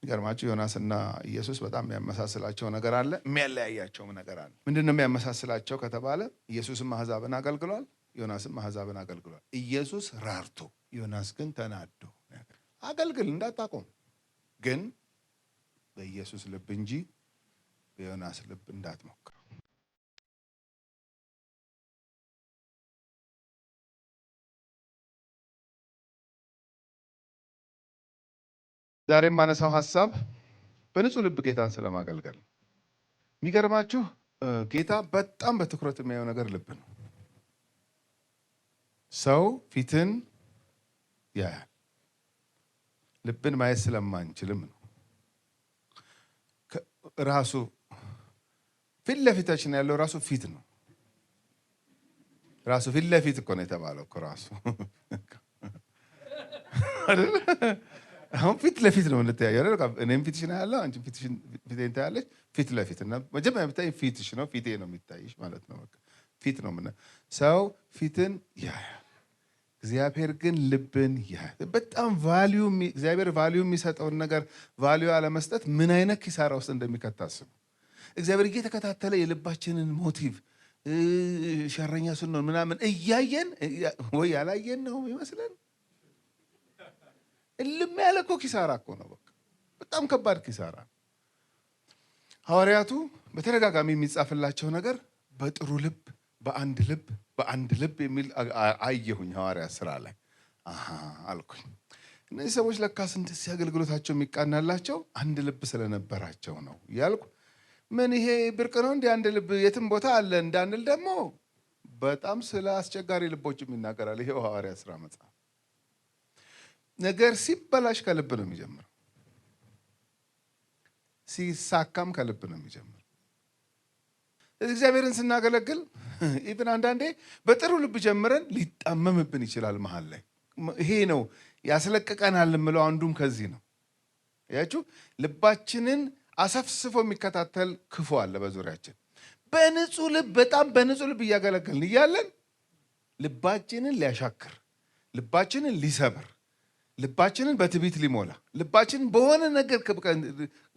ገርማችሁ ዮናስና ኢየሱስ በጣም የሚያመሳስላቸው ነገር አለ፣ የሚያለያያቸውም ነገር አለ። ምንድነው የሚያመሳስላቸው ከተባለ ኢየሱስም አሕዛብን አገልግሏል፣ ዮናስም አሕዛብን አገልግሏል። ኢየሱስ ራርቶ፣ ዮናስ ግን ተናዶ። አገልግል እንዳታቆም ግን በኢየሱስ ልብ እንጂ በዮናስ ልብ እንዳትሞክር። ዛሬ የማነሳው ሐሳብ በንጹህ ልብ ጌታን ስለማገልገል። የሚገርማችሁ ጌታ በጣም በትኩረት የሚያየው ነገር ልብ ነው። ሰው ፊትን ያያል፣ ልብን ማየት ስለማንችልም ነው። ራሱ ፊት ለፊታችን ያለው ራሱ ፊት ነው። ራሱ ፊት ለፊት እኮ ነው የተባለው እኮ ራሱ አይደል? አሁን ፊት ለፊት ነው እንተያየው አይደል? እኔም ፊትሽን ያለው አንቺ ፊቴን ታያለሽ። ፊት ለፊት እና መጀመሪያ የምታይ ፊትሽ ነው፣ ፊቴ ነው የሚታይሽ ማለት ነው። በቃ ፊት ነው። ምን ሰው ፊትን ያያል፣ እግዚአብሔር ግን ልብን ያያል። በጣም እግዚአብሔር ቫልዩ የሚሰጠውን ነገር ቫልዩ አለመስጠት ምን አይነት ኪሳራ ውስጥ እንደሚከታስቡ እግዚአብሔር እየተከታተለ የልባችንን ሞቲቭ ሸረኛ ስንሆን ምናምን እያየን ወይ ያላየን ነው ይመስለን። እልም ያለ እኮ ኪሳራ እኮ ነው። በቃ በጣም ከባድ ኪሳራ። ሐዋርያቱ በተደጋጋሚ የሚጻፍላቸው ነገር በጥሩ ልብ፣ በአንድ ልብ የሚል አየሁኝ ሐዋርያት ስራ ላይ አልኩኝ። እነዚህ ሰዎች ለካስ እንደዚህ አገልግሎታቸው የሚቃናላቸው አንድ ልብ ስለነበራቸው ነው እያልኩ ምን ይሄ ብርቅ ነው እንዲህ አንድ ልብ የትም ቦታ አለ እንዳንል ደግሞ በጣም ስለ አስቸጋሪ ልቦችም ይናገራል ይሄው ሐዋርያት ስራ መጽሐፍ። ነገር ሲበላሽ ከልብ ነው የሚጀምረው፣ ሲሳካም ከልብ ነው የሚጀምረው። እግዚአብሔርን ስናገለግል ኢቭን አንዳንዴ በጥሩ ልብ ጀምረን ሊጣመምብን ይችላል መሀል ላይ። ይሄ ነው ያስለቅቀናል የምለው አንዱም ከዚህ ነው። ያችሁ ልባችንን አሰፍስፎ የሚከታተል ክፉ አለ በዙሪያችን። በንጹህ ልብ በጣም በንጹህ ልብ እያገለገልን እያለን ልባችንን ሊያሻክር፣ ልባችንን ሊሰብር፣ ልባችንን በትዕቢት ሊሞላ፣ ልባችንን በሆነ ነገር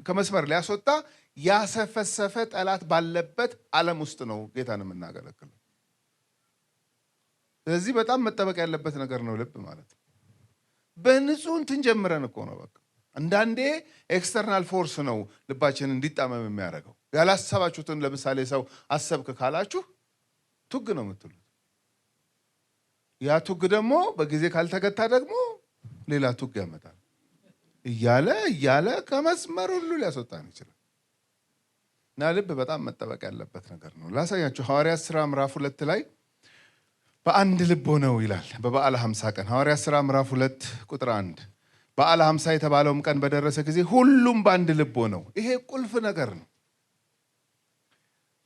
ከመስመር ሊያስወጣ ያሰፈሰፈ ጠላት ባለበት ዓለም ውስጥ ነው ጌታን የምናገለግለው። ስለዚህ በጣም መጠበቅ ያለበት ነገር ነው ልብ ማለት ነው። በንጹህ እንትን ጀምረን እኮ ነው በቃ። አንዳንዴ ኤክስተርናል ፎርስ ነው ልባችንን እንዲጣመም የሚያደርገው። ያላሰባችሁትን ለምሳሌ ሰው አሰብክ ካላችሁ ቱግ ነው የምትሉት። ያ ቱግ ደግሞ በጊዜ ካልተገታ ደግሞ ሌላ ቱግ ያመጣል። እያለ ከመስመር ሁሉ ሊያስወጣን ይችላል። እና ልብ በጣም መጠበቅ ያለበት ነገር ነው። ላሳያችሁ። ሐዋርያት ሥራ ምዕራፍ 2 ላይ በአንድ ልብ ሆነው ይላል። በበዓለ 50 ቀን ሐዋርያት ሥራ ምዕራፍ 2 ቁጥር 1 በዓለ 50 የተባለውም ቀን በደረሰ ጊዜ ሁሉም በአንድ ልብ ሆነው። ይሄ ቁልፍ ነገር ነው።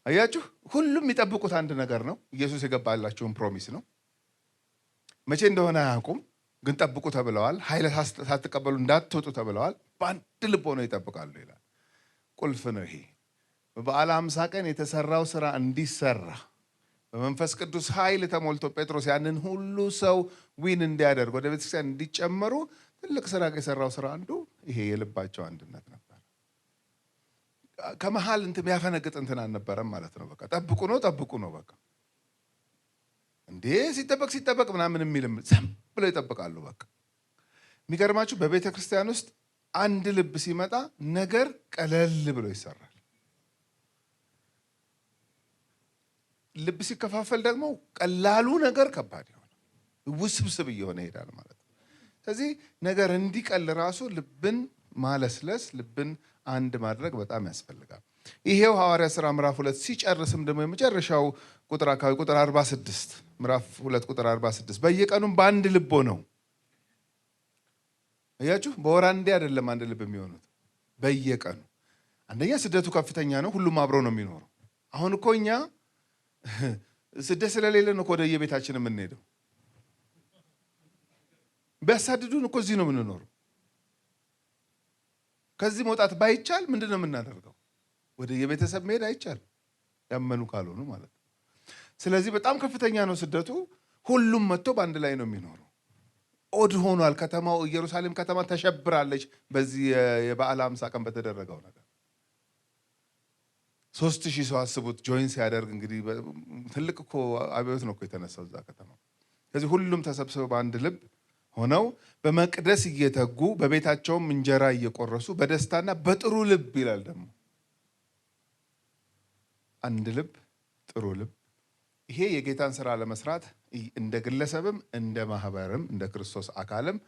አያችሁ፣ ሁሉም የሚጠብቁት አንድ ነገር ነው። ኢየሱስ የገባላቸውን ፕሮሚስ ነው። መቼ እንደሆነ አያውቁም፣ ግን ጠብቁ ተብለዋል። ኃይለ ሳትቀበሉ እንዳትወጡ ተብለዋል። በአንድ ልብ ሆነው ይጠብቃሉ ይላል። ቁልፍ ነው ይሄ። በበዓለ 50 ቀን የተሰራው ስራ እንዲሰራ በመንፈስ ቅዱስ ኃይል ተሞልቶ ጴጥሮስ ያንን ሁሉ ሰው ዊን እንዲያደርግ ወደ ቤተክርስቲያን እንዲጨመሩ ትልቅ ስራ የሰራው ስራ አንዱ ይሄ የልባቸው አንድነት ነበር። ከመሃል እንትን ያፈነግጥ እንትን አልነበረም ማለት ነው። በቃ ጠብቁ ነው በቃ እንዴ ሲጠበቅ ምናምን የሚልም ዝም ብለው ይጠብቃሉ። በቃ የሚገርማችሁ በቤተ ክርስቲያን ውስጥ አንድ ልብ ሲመጣ ነገር ቀለል ብሎ ይሰራል። ልብ ሲከፋፈል ደግሞ ቀላሉ ነገር ከባድ ይሆናል፣ ውስብስብ እየሆነ ይሄዳል ማለት ነው። ስለዚህ ነገር እንዲቀል ራሱ ልብን ማለስለስ፣ ልብን አንድ ማድረግ በጣም ያስፈልጋል። ይሄው ሐዋርያት ሥራ ምዕራፍ 2 ሲጨርስም ደግሞ የመጨረሻው ቁጥር አካባቢ ቁጥር 46 ምዕራፍ 2 ቁጥር 46 በየቀኑም በአንድ ልብ ሆነው። አያችሁ፣ በወር አንዴ አይደለም አንድ ልብ የሚሆኑት፣ በየቀኑ። አንደኛ ስደቱ ከፍተኛ ነው፣ ሁሉም አብሮ ነው የሚኖረው። አሁን እኮ እኛ ስደት ስለሌለ ነው ወደ የቤታችን የምንሄደው። ቢያሳድዱን እኮ እዚህ ነው የምንኖረው። ከዚህ መውጣት ባይቻል ምንድን ነው የምናደርገው? ወደ የቤተሰብ መሄድ አይቻልም፣ ያመኑ ካልሆኑ ማለት ነው። ስለዚህ በጣም ከፍተኛ ነው ስደቱ። ሁሉም መጥቶ በአንድ ላይ ነው የሚኖረው። ኦድ ሆኗል። ከተማው ኢየሩሳሌም ከተማ ተሸብራለች። በዚህ የበዓለ ሃምሳ ቀን በተደረገው ነገር 3000 ሰው አስቡት ጆይን ሲያደርግ እንግዲህ ትልቅ እኮ አብዮት ነው እኮ የተነሳው እዛ ከተማ። ስለዚህ ሁሉም ተሰብስበው በአንድ ልብ ሆነው በመቅደስ እየተጉ በቤታቸውም እንጀራ እየቆረሱ በደስታና በጥሩ ልብ ይላል። ደግሞ አንድ ልብ፣ ጥሩ ልብ። ይሄ የጌታን ስራ ለመስራት እንደ ግለሰብም እንደ ማህበርም እንደ ክርስቶስ አካልም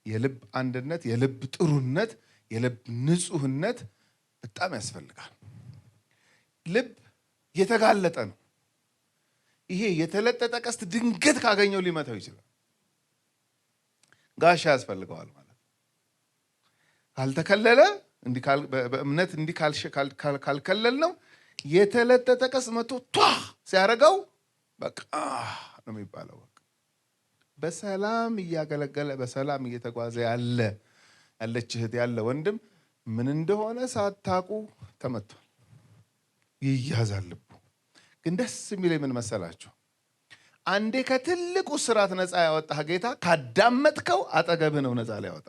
የልብ አንድነት፣ የልብ ጥሩነት፣ የልብ ንጹህነት በጣም ያስፈልጋል። ልብ የተጋለጠ ነው። ይሄ የተለጠጠ ቀስት ድንገት ካገኘው ሊመታው ይችላል። ጋሻ ያስፈልገዋል ማለት ካልተከለለ በእምነት እንዲህ ካልከለል ነው የተለጠጠ ቀስት መቶ ቷ ሲያደርገው በቃ ነው የሚባለው። በቃ በሰላም እያገለገለ በሰላም እየተጓዘ ያለች እህት ያለ ወንድም ምን እንደሆነ ሳታውቁ ተመቷል፣ ይያዛል ልቡ። ግን ደስ የሚለኝ ምን መሰላችሁ? አንዴ ከትልቁ ስራት ነፃ ያወጣህ ጌታ ካዳመጥከው አጠገብህ ነው ነፃ ሊያወጣ።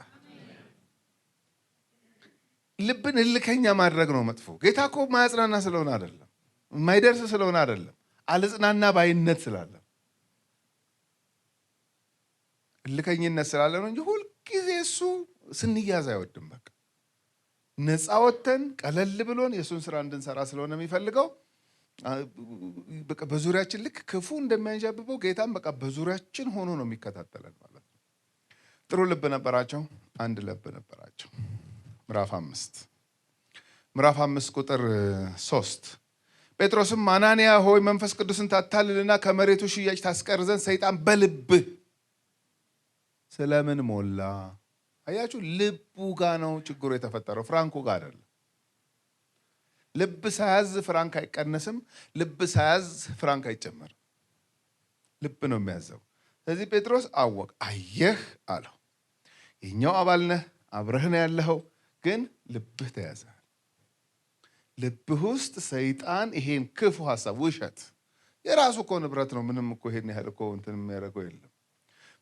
ልብን እልከኛ ማድረግ ነው መጥፎ። ጌታ እኮ ማያጽናና ስለሆነ አይደለም፣ የማይደርስ ስለሆነ አይደለም፣ አልጽናና ባይነት ስላለ እልከኝነት ስላለ ነው እንጂ ሁልጊዜ እሱ ስንያዝ አይወድም። በቃ ነፃ ወጥተን ቀለል ብሎን የእሱን ስራ እንድንሰራ ስለሆነ የሚፈልገው በቃ በዙሪያችን ልክ ክፉ እንደሚያንዣብበው ጌታም በቃ በዙሪያችን ሆኖ ነው የሚከታተለን ማለት ነው። ጥሩ ልብ ነበራቸው፣ አንድ ልብ ነበራቸው። ምዕራፍ 5 ቁጥር 3 ጴጥሮስም አናንያ ሆይ መንፈስ ቅዱስን ታታልልና ከመሬቱ ሽያጭ ታስቀር ዘንድ ሰይጣን በልብህ ስለምን ሞላ? አያችሁ፣ ልቡ ጋር ነው ችግሩ የተፈጠረው፣ ፍራንኩ ጋር አይደለም። ልብ ሳያዝ ፍራንክ አይቀነስም። ልብ ሳያዝ ፍራንክ አይጨመርም። ልብ ነው የሚያዘው። ስለዚህ ጴጥሮስ አወቅ፣ አየህ አለው። የኛው አባል ነህ፣ አብረህ ነው ያለኸው፣ ግን ልብህ ተያዘ። ልብህ ውስጥ ሰይጣን ይሄን ክፉ ሀሳብ፣ ውሸት፣ የራሱ እኮ ንብረት ነው። ምንም እኮ ይሄን ያህል እኮ እንትን የሚያደርገው የለም።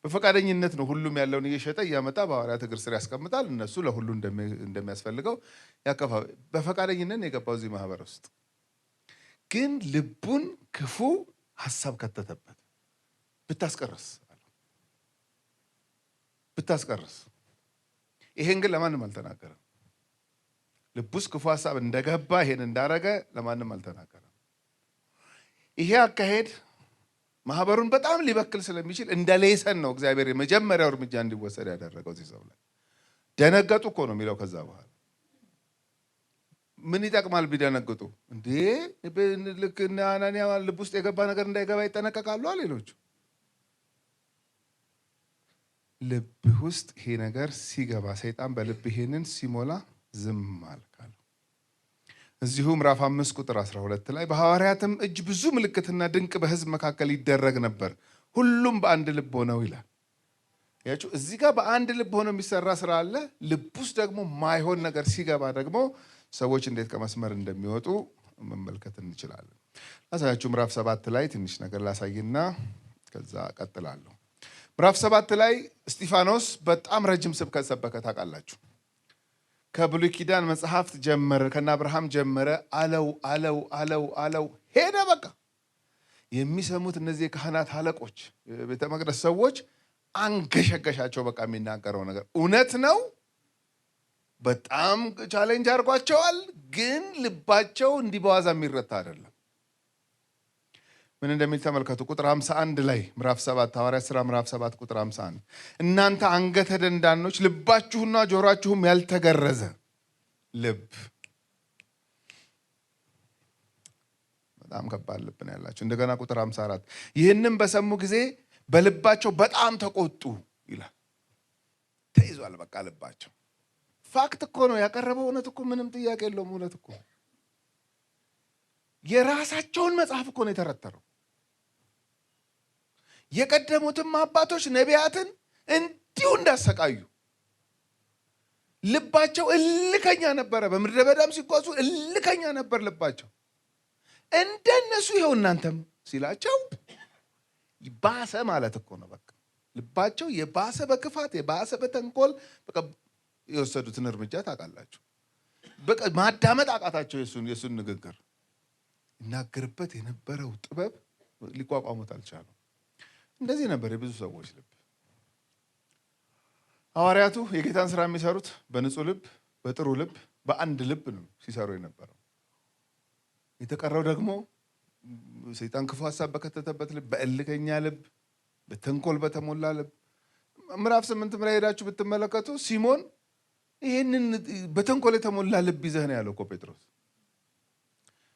በፈቃደኝነት ነው ሁሉም ያለውን እየሸጠ እያመጣ በሐዋርያት እግር ስር ያስቀምጣል። እነሱ ለሁሉ እንደሚያስፈልገው ያከፋ። በፈቃደኝነት የገባው እዚህ ማህበር ውስጥ ግን ልቡን ክፉ ሀሳብ ከተተበት። ብታስቀርስ ይሄን ግን ለማንም አልተናገረም። ልቡስ ክፉ ሀሳብ እንደገባ ይሄን እንዳረገ ለማንም አልተናገረም። ይሄ አካሄድ ማህበሩን በጣም ሊበክል ስለሚችል እንደ ሌሰን ነው እግዚአብሔር የመጀመሪያው እርምጃ እንዲወሰድ ያደረገው እዚህ ሰው ላይ። ደነገጡ እኮ ነው የሚለው። ከዛ በኋላ ምን ይጠቅማል ቢደነግጡ? እንዴ ልክ እነ አናንያ ልብ ውስጥ የገባ ነገር እንዳይገባ ይጠነቀቃሉ። ሌሎቹ ልብህ ውስጥ ይሄ ነገር ሲገባ ሰይጣን በልብ ይሄንን ሲሞላ ዝም አልካል። እዚሁ ምዕራፍ 5 ቁጥር 12 ላይ በሐዋርያትም እጅ ብዙ ምልክትና ድንቅ በሕዝብ መካከል ይደረግ ነበር፣ ሁሉም በአንድ ልብ ሆነው ይላል። ያችሁ እዚህ ጋር በአንድ ልብ ሆነው የሚሰራ ስራ አለ። ልብ ውስጥ ደግሞ ማይሆን ነገር ሲገባ ደግሞ ሰዎች እንዴት ከመስመር እንደሚወጡ መመልከት እንችላለን። ላሳያችሁ ምዕራፍ 7 ላይ ትንሽ ነገር ላሳይና ከዛ ቀጥላለሁ። ምዕራፍ 7 ላይ እስጢፋኖስ በጣም ረጅም ስብከት ሰበከ። ታውቃላችሁ፣ ከብሉይ ኪዳን መጽሐፍት ጀመረ፣ ከነ አብርሃም ጀመረ። አለው ሄደ። በቃ የሚሰሙት እነዚህ የካህናት አለቆች፣ ቤተ መቅደስ ሰዎች አንገሸገሻቸው። በቃ የሚናገረው ነገር እውነት ነው። በጣም ቻሌንጅ አድርጓቸዋል። ግን ልባቸው እንዲህ በዋዛ የሚረታ አይደለም። ምን እንደሚል ተመልከቱ። ቁጥር 51 ላይ ምዕራፍ 7 ሐዋርያት ሥራ ምዕራፍ 7 ቁጥር 51 እናንተ አንገተ ደንዳኖች ልባችሁና ጆሮአችሁም ያልተገረዘ ልብ። በጣም ከባድ ልብ ነው ያላቸው። እንደገና ቁጥር 54 ይህንም በሰሙ ጊዜ በልባቸው በጣም ተቆጡ ይላል። ተይዟል በቃ ልባቸው። ፋክት እኮ ነው ያቀረበው። እውነት እኮ ምንም ጥያቄ የለውም። እውነት እኮ የራሳቸውን መጽሐፍ እኮ ነው የተረተረው። የቀደሙትም አባቶች ነቢያትን እንዲሁ እንዳሰቃዩ ልባቸው እልከኛ ነበረ። በምድረ በዳም ሲጓዙ እልከኛ ነበር ልባቸው። እንደነሱ ይኸው እናንተም ሲላቸው ባሰ ማለት እኮ ነው። በቃ ልባቸው የባሰ በክፋት የባሰ በተንኮል በቃ የወሰዱትን እርምጃ ታውቃላችሁ። በቃ ማዳመጥ አቃታቸው። የሱን ንግግር ይናገርበት የነበረው ጥበብ ሊቋቋሙት አልቻሉም። እንደዚህ ነበር የብዙ ሰዎች ልብ። ሐዋርያቱ የጌታን ስራ የሚሰሩት በንጹህ ልብ፣ በጥሩ ልብ፣ በአንድ ልብ ነው ሲሰሩ የነበረው። የተቀረው ደግሞ ሰይጣን ክፉ ሐሳብ በከተተበት ልብ፣ በእልከኛ ልብ፣ በተንኮል በተሞላ ልብ። ምዕራፍ 8 ላይ ሄዳችሁ ብትመለከቱ ሲሞን ይሄንን በተንኮል የተሞላ ልብ ይዘህ ነው ያለው እኮ ጴጥሮስ።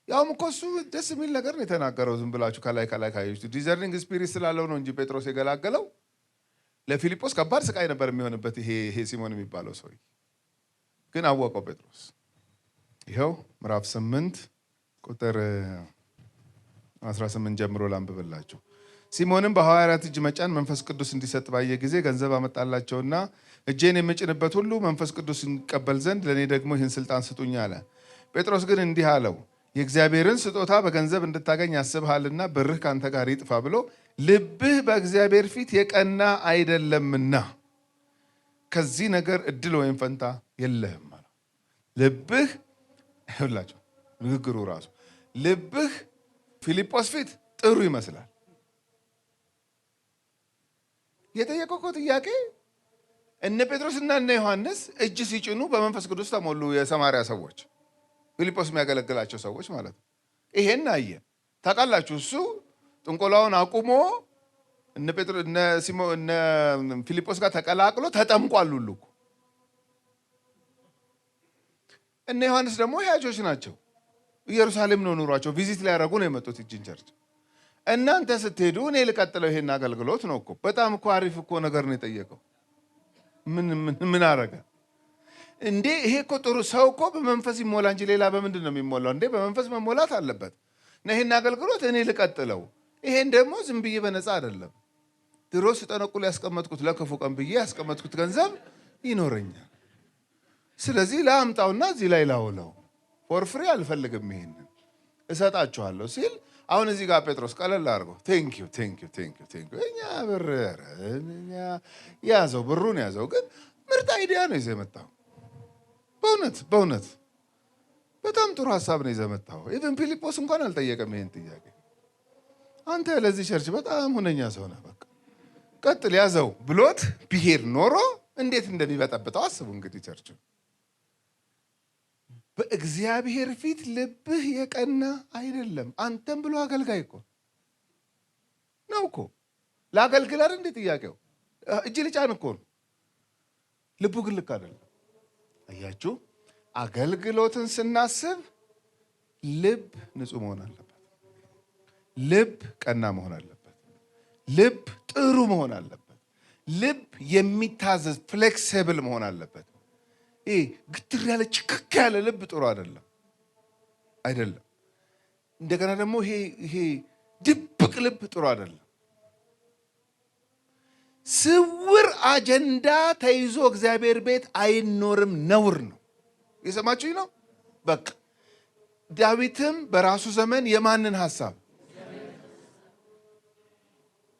ያውም እኮ እሱ ደስ የሚል ነገር ነው የተናገረው። ዝም ብላችሁ ከላይ ካያችሁ ዲዘርኒንግ ስፒሪት ስላለው ነው እንጂ ጴጥሮስ የገላገለው። ለፊልጶስ ከባድ ስቃይ ነበር የሚሆንበት ይሄ ሲሞን የሚባለው ሰው። ግን አወቀው ጴጥሮስ። ይኸው ምዕራፍ 8 ቁጥር 18 ጀምሮ ላንብብላችሁ። ሲሞንም በሐዋርያት እጅ መጫን መንፈስ ቅዱስ እንዲሰጥ ባየ ጊዜ ገንዘብ አመጣላቸውና እጄን የምጭንበት ሁሉ መንፈስ ቅዱስ እንቀበል ዘንድ ለእኔ ደግሞ ይህን ስልጣን ስጡኝ አለ። ጴጥሮስ ግን እንዲህ አለው፣ የእግዚአብሔርን ስጦታ በገንዘብ እንድታገኝ ያስብሃልና ብርህ ካንተ ጋር ይጥፋ ብሎ ልብህ በእግዚአብሔር ፊት የቀና አይደለምና ከዚህ ነገር እድል ወይም ፈንታ የለህም አለ። ልብህ ይኸውላችሁ ንግግሩ ራሱ ልብህ ፊልጶስ ፊት ጥሩ ይመስላል። የጠየቀው ጥያቄ እነ ጴጥሮስና እነ ዮሐንስ እጅ ሲጭኑ በመንፈስ ቅዱስ ተሞሉ። የሰማርያ ሰዎች ፊልጶስ የሚያገለግላቸው ሰዎች ማለት ነው። ይሄን አየ። ታውቃላችሁ እሱ ጥንቆላውን አቁሞ እነ ፊልጶስ ጋር ተቀላቅሎ ተጠምቋል ሁሉ እኮ። እነ ዮሐንስ ደግሞ ያጆች ናቸው። ኢየሩሳሌም ነው ኑሯቸው። ቪዚት ሊያደርጉ ነው የመጡት እጅን ቸርች። እናንተ ስትሄዱ እኔ ልቀጥለው ይሄን አገልግሎት ነው እኮ። በጣም እኮ አሪፍ እኮ ነገር ነው የጠየቀው። ምን አረገ እንዴ? ይሄ እኮ ጥሩ ሰው እኮ በመንፈስ ይሞላ እንጂ ሌላ በምንድን ነው የሚሞላው እንዴ? በመንፈስ መሞላት አለበት። ይሄን አገልግሎት እኔ ልቀጥለው። ይሄን ደግሞ ዝም ብዬ በነፃ አይደለም። ድሮ ስጠነቁል ያስቀመጥኩት ለክፉ ቀን ብዬ ያስቀመጥኩት ገንዘብ ይኖረኛል። ስለዚህ ላምጣውና እዚህ ላይ ላውለው። ፎር ፍሪ አልፈልግም፣ ይሄንን እሰጣችኋለሁ ሲል አሁን እዚህ ጋር ጴጥሮስ ቀለል አድርጎ ቴንኪዩ እኛ ብር ያዘው፣ ብሩን ያዘው። ግን ምርጥ አይዲያ ነው ይዘህ መጣው። በእውነት በጣም ጥሩ ሀሳብ ነው ይዘህ መጣው። ኢቨን ፊልጶስ እንኳን አልጠየቀም ይሄን ጥያቄ። አንተ ለዚህ ቸርች በጣም ሁነኛ ሰው ነህ፣ በቃ ቀጥል ያዘው ብሎት ቢሄድ ኖሮ እንዴት እንደሚበጠብጠው አስቡ እንግዲህ። ቸርች በእግዚአብሔር ፊት ልብህ የቀና አይደለም። አንተም ብሎ አገልጋይ እኮ ነው እኮ። ለአገልግል አይደል እንዴ ጥያቄው? እጅ ልጫን እኮ ነው። ልቡ ግን ልክ አይደለም። አያችሁ፣ አገልግሎትን ስናስብ ልብ ንጹህ መሆን አለበት። ልብ ቀና መሆን አለበት። ልብ ጥሩ መሆን አለበት። ልብ የሚታዘዝ ፍሌክሲብል መሆን አለበት። ግትር ያለ ችክክ ያለ ልብ ጥሩ አይደለም። እንደገና ደግሞ ይሄ ድብቅ ልብ ጥሩ አይደለም። ስውር አጀንዳ ተይዞ እግዚአብሔር ቤት አይኖርም፣ ነውር ነው። የሰማችሁኝ ነው? በቃ ዳዊትም በራሱ ዘመን የማንን ሐሳብ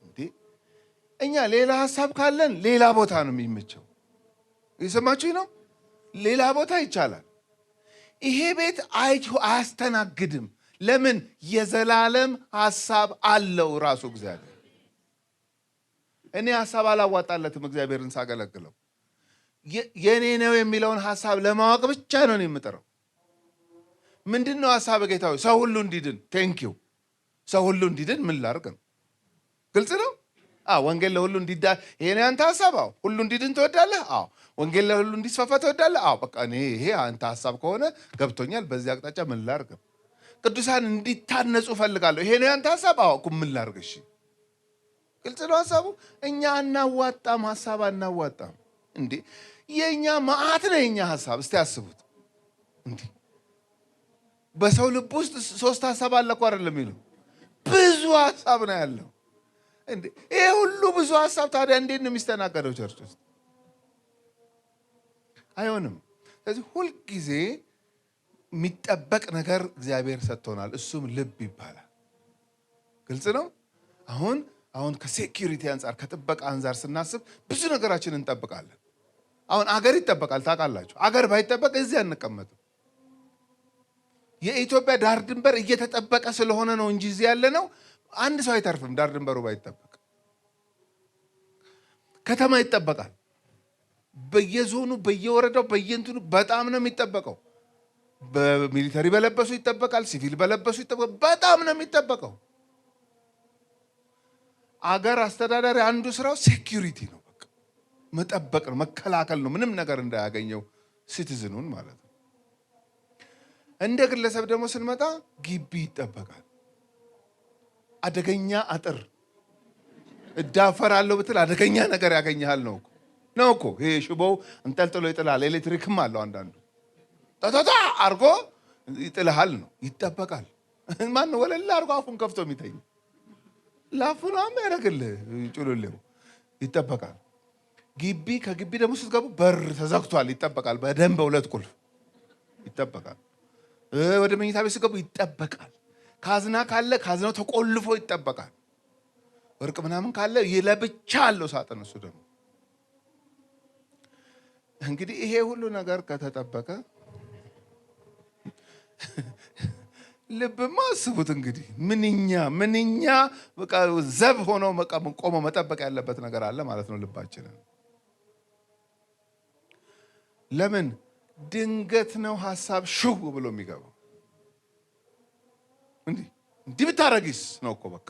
እንዴ? እኛ ሌላ ሐሳብ ካለን ሌላ ቦታ ነው የሚመቸው። የሰማችሁኝ ነው? ሌላ ቦታ ይቻላል። ይሄ ቤት አያስተናግድም። ለምን? የዘላለም ሐሳብ አለው ራሱ እግዚአብሔር። እኔ ሐሳብ አላዋጣለትም እግዚአብሔርን ሳገለግለው። የኔ ነው የሚለውን ሐሳብ ለማወቅ ብቻ ነው የምጥረው። ምንድነው ሐሳብ ጌታዊ? ሰው ሁሉ እንዲድን። ቴንኪው። ሰው ሁሉ እንዲድን ምን ላድርግ ነው? ግልጽ ነው። ወንጌል ለሁሉ እንዲዳ ይሄ ነው ያንተ ሐሳብ? ሁሉ እንዲድን ትወዳለህ? ወንጌል ለሁሉ እንዲስፋፋ ትወዳለህ? በቃ እኔ ይሄ አንተ ሐሳብ ከሆነ ገብቶኛል። በዚህ አቅጣጫ ምን ላድርግ? ቅዱሳን እንዲታነጹ ፈልጋለሁ። ይሄ ነው ያንተ ሐሳብ? ምን ላድርግ? እሺ፣ ግልጽ ነው ሐሳቡ። እኛ አናዋጣም፣ ሐሳብ አናዋጣም እንዴ። የኛ መዓት ነው የኛ ሐሳብ። እስቲ አስቡት እንዴ። በሰው ልብ ውስጥ 3 ሐሳብ አለ እኮ አይደለም የሚለው፣ ብዙ ሐሳብ ነው ያለው እንዴ። ይሄ ሁሉ ብዙ ሐሳብ ታዲያ እንዴት ነው የሚስተናገደው ቸርች ውስጥ? አይሆንም። ስለዚህ ሁልጊዜ የሚጠበቅ ነገር እግዚአብሔር ሰጥቶናል። እሱም ልብ ይባላል። ግልጽ ነው። አሁን አሁን ከሴኩሪቲ አንፃር ከጥበቃ አንፃር ስናስብ ብዙ ነገራችንን እንጠብቃለን። አሁን አገር ይጠበቃል ታውቃላችሁ። አገር ባይጠበቅ እዚህ አንቀመጥም። የኢትዮጵያ ዳር ድንበር እየተጠበቀ ስለሆነ ነው እንጂ እዚህ ያለ ነው አንድ ሰው አይተርፍም። ዳር ድንበሩ ባይጠበቅ ከተማ ይጠበቃል። በየዞኑ በየወረዳው በየእንትኑ በጣም ነው የሚጠበቀው። በሚሊተሪ በለበሱ ይጠበቃል፣ ሲቪል በለበሱ ይጠበቃል። በጣም ነው የሚጠበቀው። አገር አስተዳዳሪ አንዱ ስራው ሴኩሪቲ ነው። በቃ መጠበቅ ነው፣ መከላከል ነው፣ ምንም ነገር እንዳያገኘው ሲቲዝኑን ማለት ነው። እንደ ግለሰብ ደግሞ ስንመጣ ግቢ ይጠበቃል። አደገኛ አጥር እዳፈራለሁ ብትል አደገኛ ነገር ያገኘሃል ነው እኮ። ይሄ ሽቦው እንጠልጥሎ ይጥላል። ኤሌክትሪክም አለው አንዳንዱ ታታታ አርጎ ይጥልሃል ነው። ይጠበቃል። ማን ወለላ አርጎ አፉን ከፍቶ የሚተኝ ላፉናም ያደርግልህ ጭሉሌው ይጠበቃል። ግቢ ከግቢ ደግሞ ስትገቡ በር ተዘግቷል፣ ይጠበቃል። በደንብ በሁለት ቁልፍ ይጠበቃል። ወደ መኝታ ቤት ስትገቡ ይጠበቃል። ካዝና ካለ ካዝናው ተቆልፎ ይጠበቃል። ወርቅ ምናምን ካለ ለብቻ አለው ሳጥን። እሱ ደግሞ እንግዲህ ይሄ ሁሉ ነገር ከተጠበቀ ልብማ አስቡት እንግዲህ ምንኛ በቃ ዘብ ሆኖ ቆሞ መጠበቅ ያለበት ነገር አለ ማለት ነው ልባችንን። ለምን ድንገት ነው ሐሳብ ሽው ብሎ የሚገባው። እንዲህ ብታረጊስ ነው እኮ በቃ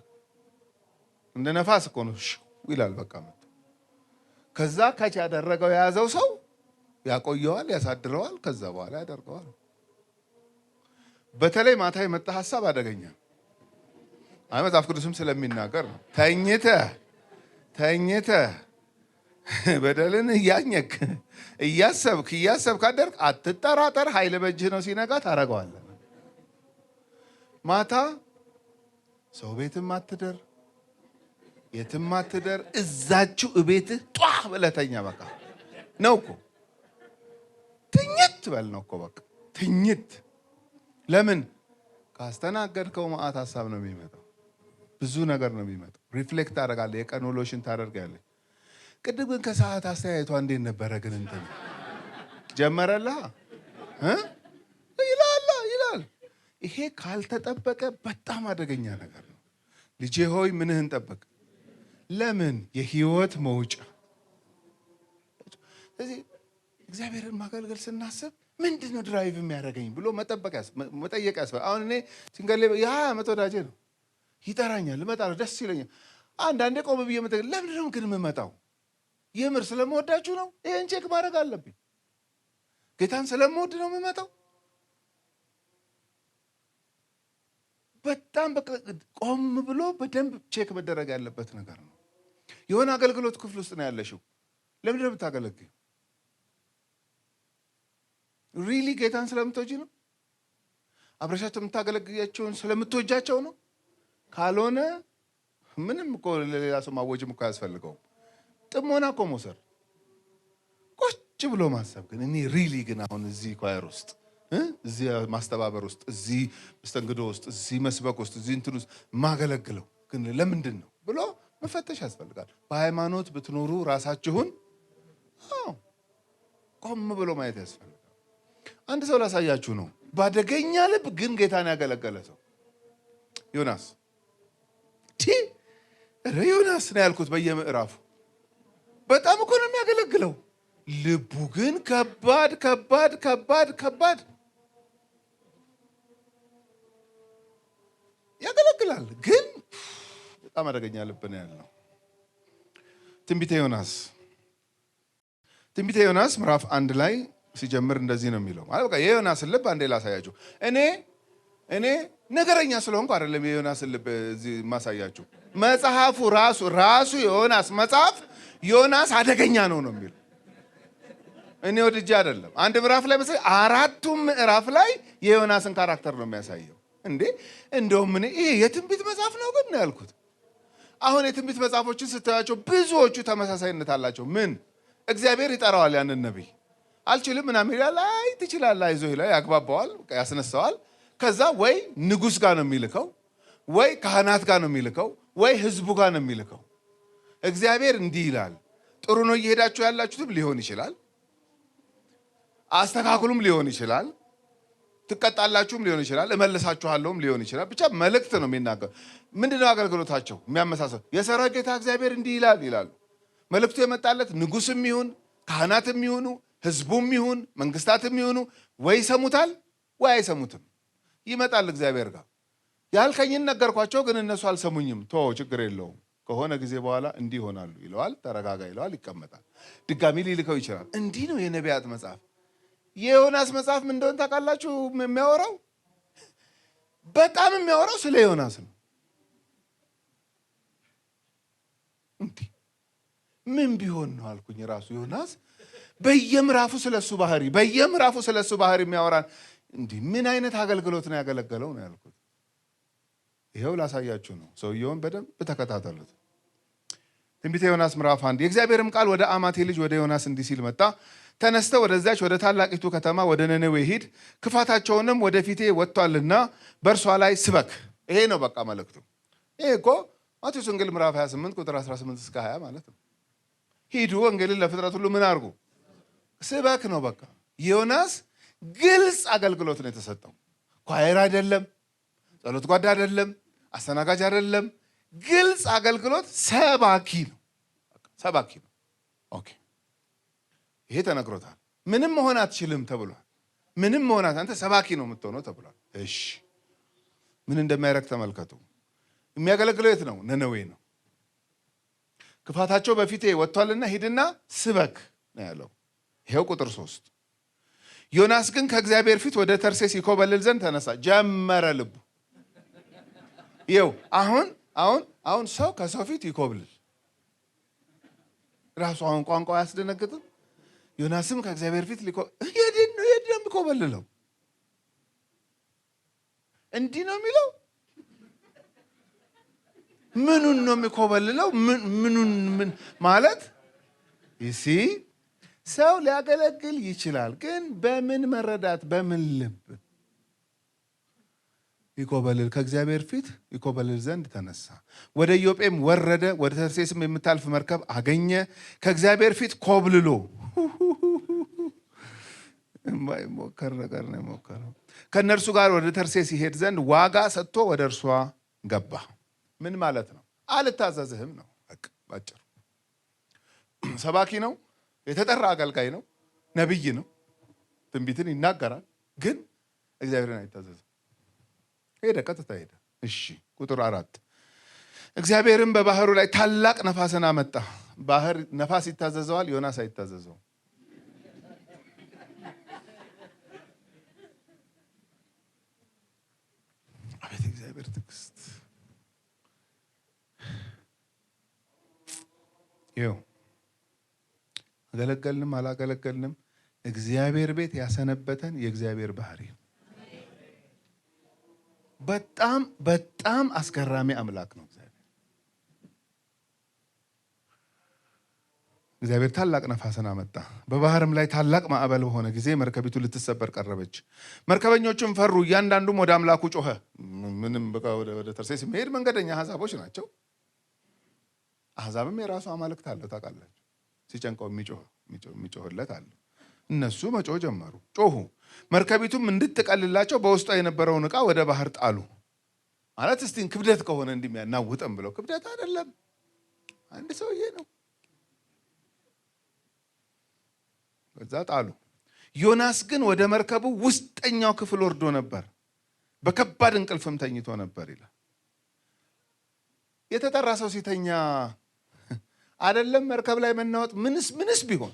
እንደ ነፋስ እኮ ነው ሽው ይላል በቃ መጥቶ። ከዛ ካች ያደረገው የያዘው ሰው ያቆየዋል፣ ያሳድረዋል፣ ከዛ በኋላ ያደርገዋል። በተለይ ማታ የመጣ ሐሳብ አደገኛ መጽሐፍ ቅዱስም ስለሚናገር ነው። ተኝተህ በደልን እያኘክ እያሰብክ አደርክ አትጠራጠር፣ ኃይል በእጅህ ነው፣ ሲነጋ ታረገዋለህ። ማታ ሰው ቤትም አትደር፣ የትም አትደር፣ እዛችሁ እቤትህ ጧ ብለተኛ በቃ ነው እኮ። ትኝት በል ነው እኮ በቃ ትኝት። ለምን ካስተናገድከው መዓት ሐሳብ ነው የሚመጣው፣ ብዙ ነገር ነው የሚመጣው። ሪፍሌክት ታደርጋለህ፣ የቀን ውሎሽን ታደርጋለህ። ቅድም ግን ከሰዓት አስተያየቷ እንዴት ነበረ ግን እንትን ጀመረልህ ይላል። ይሄ ካልተጠበቀ በጣም አደገኛ ነገር ነው። ልጄ ሆይ ምንህን ጠበቅ። ለምን የህይወት መውጫ። ስለዚህ እግዚአብሔርን ማገልገል ስናስብ ምንድን ነው ድራይቭ የሚያደርገኝ ብሎ መጠየቅ ያስፈልጋል። አሁን እኔ ሲንገሌ የ20 ወዳጄ ነው፣ ይጠራኛል፣ እመጣለሁ፣ ደስ ይለኛል። አንዳንዴ ቆም ብዬ ለምንድን ነው ግን የምመጣው? የምር ስለምወዳችሁ ነው? ይሄን ቼክ ማድረግ አለብኝ። ጌታን ስለምወድ ነው የምመጣው? በጣም ቆም ብሎ በደንብ ቼክ መደረግ ያለበት ነገር ነው። የሆነ አገልግሎት ክፍል ውስጥ ነው ያለሽው፣ ለምንድን ነው የምታገለግዩ? ሪሊ ጌታን ስለምትወጂ ነው? አብረሻቸው የምታገለግያቸውን ስለምትወጃቸው ነው? ካልሆነ ምንም እኮ ለሌላ ሰው ማወጅም እኮ አያስፈልገውም። ጥሞና እኮ መውሰድ፣ ቁጭ ብሎ ማሰብ። ግን እኔ ሪሊ ግን አሁን እዚህ ኳየር ውስጥ፣ እዚህ ማስተባበር ውስጥ፣ እዚህ መስተንግዶ ውስጥ፣ እዚህ መስበክ ውስጥ፣ እዚህ እንትን ውስጥ ማገለግለው ግን ለምንድን ነው ብሎ መፈተሽ ያስፈልጋል። በሃይማኖት ብትኖሩ ራሳችሁን ቆም ብሎ ማየት ያስፈልጋል። አንድ ሰው ላሳያችሁ ነው፣ ባደገኛ ልብ ግን ጌታን ያገለገለ ሰው ዮናስ። ዮናስ ነው ያልኩት በየምዕራፉ በጣም እኮ ነው የሚያገለግለው። ልቡ ግን ከባድ ያገለግላል፣ ግን በጣም አደገኛ ልብ ነው ያለው። ትንቢተ ዮናስ ምዕራፍ 1 ላይ ሲጀምር እንደዚህ ነው የሚለው። ማለት በቃ የዮናስን ልብ አንዴ ላሳያችሁ። እኔ ነገረኛ ስለሆንኩ አይደለም የዮናስን ልብ እዚህ ማሳያችሁ። መጽሐፉ ራሱ የዮናስ መጽሐፍ ዮናስ አደገኛ ነው የሚለው። እኔ ወድጄ አይደለም። አንድ ምዕራፍ ላይ መሰለኝ 4ቱም ምዕራፍ ላይ የዮናስን ካራክተር ነው የሚያሳየው። እንደውም ይሄ የትንቢት መጽሐፍ ነው ግን ያልኩት። አሁን የትንቢት መጽሐፎችን ስታያቸው ብዙዎቹ ተመሳሳይነት አላቸው። ምን እግዚአብሔር ይጠራዋል ያንን ነቢይ፣ አልችልም ምናምን ይላል። አይ ትችላለህ፣ አይዞህ ይላል፣ ያግባባዋል፣ ያስነሳዋል። ከዛ ወይ ንጉሥ ጋር ነው የሚልከው ወይ ካህናት ጋር ነው የሚልከው ወይ ህዝቡ ጋር ነው የሚልከው። እግዚአብሔር እንዲህ ይላል፣ ጥሩ ነው እየሄዳችሁ ያላችሁትም ሊሆን ይችላል፣ አስተካክሉም ሊሆን ይችላል፣ ትቀጣላችሁም ሊሆን ይችላል፣ እመልሳችኋለሁም ሊሆን ይችላል። ብቻ መልእክት ነው የሚናገር። ምንድነው አገልግሎታቸው? የሚያመሳሰል የሰራዊት ጌታ እግዚአብሔር እንዲህ ይላል ይላሉ። መልእክቱ የመጣለት ንጉስም ይሁን ካህናትም ይሁኑ ህዝቡም ይሁን መንግስታትም ይሁኑ ወይ ይሰሙታል ወይ አይሰሙትም። ይመጣል እግዚአብሔር ጋር ያልከኝን ነገርኳቸው ግን እነሱ አልሰሙኝም። ችግር የለውም ከሆነ ጊዜ በኋላ እንዲህ ይሆናሉ ይለዋል። ተረጋጋ ይለዋል። ይቀመጣል። ድጋሚ ሊልከው ይችላል። እንዲህ ነው የነቢያት መጽሐፍ። የዮናስ መጽሐፍ ምን እንደሆነ ታውቃላችሁ? የሚያወራው በጣም የሚያወራው ስለ ዮናስ ነው። እንዲህ ምን ቢሆን ነው አልኩኝ። ራሱ ዮናስ በየምዕራፉ ስለሱ ባህሪ የሚያወራን እንዲህ ምን አይነት አገልግሎት ነው ያገለገለው ነው ያልኩት። ይሄው ላሳያችሁ ነው። ሰውየውን በደንብ ተከታተሉት። ትንቢተ ዮናስ ምዕራፍ 1 የእግዚአብሔርም ቃል ወደ አማቴ ልጅ ወደ ዮናስ እንዲህ ሲል መጣ። ተነስተ ወደዛች ወደ ታላቂቱ ከተማ ወደ ነነዌ ሂድ፣ ክፋታቸውንም ወደፊቴ ወጥቷልና በእርሷ ላይ ስበክ። ይሄ ነው በቃ መልእክቱ። ይሄ እኮ ማቴዎስ ወንጌል ምዕራፍ 28 ቁጥር 18 እስከ 20 ማለት ነው። ሂዱ ወንጌልን ለፍጥረት ሁሉ ምን አድርጉ? ስበክ ነው በቃ። ዮናስ ግልጽ አገልግሎት ነው የተሰጠው። ኳየር አይደለም፣ ጸሎት ጓዳ አይደለም፣ አስተናጋጅ አይደለም። ግልጽ አገልግሎት ሰባኪ ነው። ሰባኪ ነው። ኦኬ ይሄ ተነግሮታል። ምንም መሆን አትችልም ተብሏል። ምንም መሆን አንተ ሰባኪ ነው የምትሆነው ተብሏል። እሺ ምን እንደሚያደርግ ተመልከቱ። የሚያገለግለው የት ነው? ነነዌ ነው። ክፋታቸው በፊቴ ወጥቷልና ሂድና ስበክ ነው ያለው። ይሄው ቁጥር 3 ዮናስ ግን ከእግዚአብሔር ፊት ወደ ተርሴስ ይኮበልል ዘንድ ተነሳ። ጀመረ ልቡ። ይኸው አሁን ሰው ከሰው ፊት ይኮብልል ራሱ አሁን ቋንቋ አያስደነግጥም? ዮናስም ከእግዚአብሔር ፊት የት ነው የሚኮበልለው? እንዲህ ነው የሚለው። ምኑን ነው የሚኮበልለው? ምን ማለት ይሲ ሰው ሊያገለግል ይችላል፣ ግን በምን መረዳት በምን ልብ ይኮበልል? ከእግዚአብሔር ፊት ይኮበልል ዘንድ ተነሳ። ወደ ኢዮጴም ወረደ። ወደ ተርሴስም የምታልፍ መርከብ አገኘ። ከእግዚአብሔር ፊት ኮብልሎ የማይሞከር ነገር ነው የሞከረው። ከእነርሱ ጋር ወደ ተርሴስ ይሄድ ዘንድ ዋጋ ሰጥቶ ወደ እርሷ ገባ። ምን ማለት ነው? አልታዘዝህም ነው ባጭሩ። ሰባኪ ነው፣ የተጠራ አገልጋይ ነው፣ ነቢይ ነው፣ ትንቢትን ይናገራል፣ ግን እግዚአብሔርን አይታዘዝም። ሄደ፣ ቀጥታ ሄደ። እሺ ቁጥር 4 እግዚአብሔርም በባህሩ ላይ ታላቅ ነፋስን አመጣ። ባህር ነፋስ ይታዘዘዋል፣ ዮናስ አይታዘዘው። አቤት እግዚአብሔር ትዕግስት! ይኸው አገለገልንም አላገለገልንም እግዚአብሔር ቤት ያሰነበተን የእግዚአብሔር ባህሪ በጣም በጣም አስገራሚ አምላክ ነው። እግዚአብሔር ታላቅ ነፋስን አመጣ። በባህርም ላይ ታላቅ ማዕበል በሆነ ጊዜ መርከቢቱ ልትሰበር ቀረበች። መርከበኞቹም ፈሩ፣ እያንዳንዱም ወደ አምላኩ ጮኸ። ምንም በቃ ወደ ተርሴስ የሚሄድ መንገደኛ አሕዛቦች ናቸው። አሕዛብም የራሱ አማልክት አለው ታውቃላችሁ። ሲጨንቀው የሚጮህለት አለ። እነሱ መጮህ ጀመሩ፣ ጮሁ። መርከቢቱም እንድትቀልላቸው በውስጧ የነበረውን ዕቃ ወደ ባህር ጣሉ። ማለት እስቲ ክብደት ከሆነ እንደሚያናውጠን ብለው፣ ክብደት አይደለም፣ አንድ ሰውዬ ነው። በዛ ጣሉ። ዮናስ ግን ወደ መርከቡ ውስጠኛው ክፍል ወርዶ ነበር፣ በከባድ እንቅልፍም ተኝቶ ነበር ይላል። የተጠራ ሰው ሲተኛ አይደለም መርከብ ላይ መናወጥ ምንስ ቢሆን።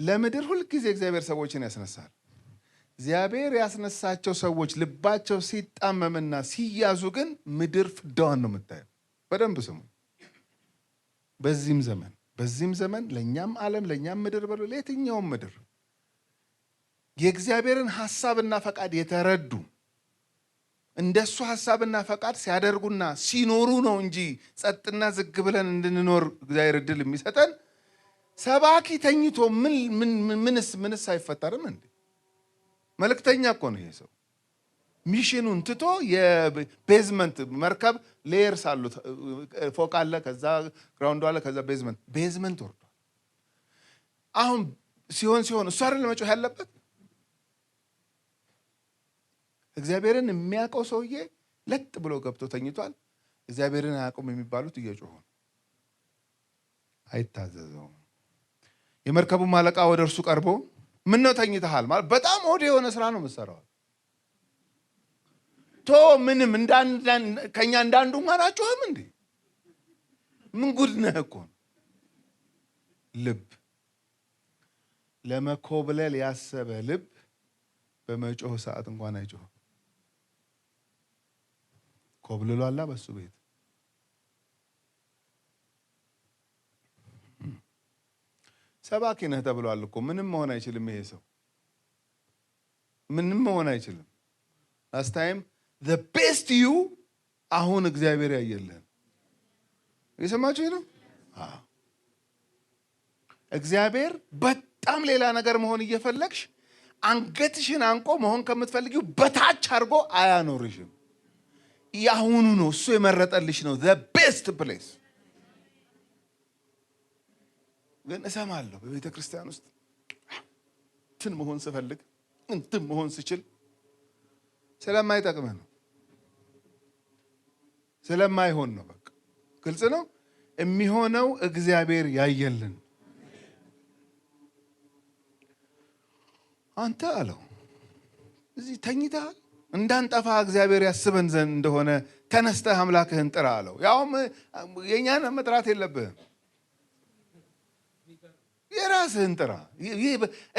ለምድር ሁልጊዜ እግዚአብሔር ሰዎችን ያስነሳል። እግዚአብሔር ያስነሳቸው ሰዎች ልባቸው ሲጣመምና ሲያዙ ግን ምድር ፍዳዋን ነው የምታየው። በደንብ ስሙ። በዚህም ዘመን ለእኛም ዓለም ለእኛም ምድር በሉ ለየትኛውም ምድር የእግዚአብሔርን ሐሳብና ፈቃድ የተረዱ እንደሱ ሐሳብና ፈቃድ ሲያደርጉና ሲኖሩ ነው እንጂ ጸጥና ዝግ ብለን እንድንኖር እግዚአብሔር እድል የሚሰጠን። ሰባኪ ተኝቶ ምንስ አይፈጠርም እንዴ? መልእክተኛ እኮ ነው ይሄ ሰው። ሚሽኑን ትቶ የቤዝመንት መርከብ ሌየርስ አሉት። ፎቅ አለ፣ ከዛ ግራውንድ አለ፣ ከዛ ቤዝመንት ወርዷል። አሁን ሲሆን እሱ አይደል መጮህ ያለበት? እግዚአብሔርን የሚያውቀው ሰውዬ ለጥ ብሎ ገብቶ ተኝቷል። እግዚአብሔርን አያውቁም የሚባሉት እየጮሁ አይታዘዘውም። የመርከቡ አለቃ ወደ እርሱ ቀርቦ ምን ነው ተኝተሃል? ማለት በጣም ሆድ የሆነ ስራ ነው የምትሰራው። ምንም ከኛ እንዳንዱ እንኳን አጮህም እንዴ? ምን ጉድ ነህ እኮ። ልብ ለመኮብለል ያሰበ ልብ በመጮህ ሰዓት እንኳን አይጮህም። ኮብልሏላ በሱ ቤት። ሰባኪ ነህ ተብሏል እኮ። ምንም መሆን አይችልም ይሄ ሰው፣ ምንም መሆን አይችልም። ላስት ታይም the best you አሁን እግዚአብሔር ያየልህ። የሰማችሁ ነው። እግዚአብሔር በጣም ሌላ ነገር መሆን እየፈለግሽ አንገትሽን አንቆ መሆን ከምትፈልጊው በታች አድርጎ አያኖርሽም። ያሁኑ ነው እሱ የመረጠልሽ ነው the best place። ግን እሰማለሁ በቤተ ክርስቲያን ውስጥ እንትን መሆን ስፈልግ እንትን መሆን ስችል ስለማይጠቅምህ ነው፣ ስለማይሆን ነው። በቃ ግልጽ ነው የሚሆነው። እግዚአብሔር ያየልን። አንተ አለው እዚህ ተኝተሃል፣ እንዳንጠፋ እግዚአብሔር ያስበን ዘንድ እንደሆነ ተነስተህ አምላክህን ጥራ አለው። ያውም የኛን መጥራት የለብህም፣ የራስህን ጥራ።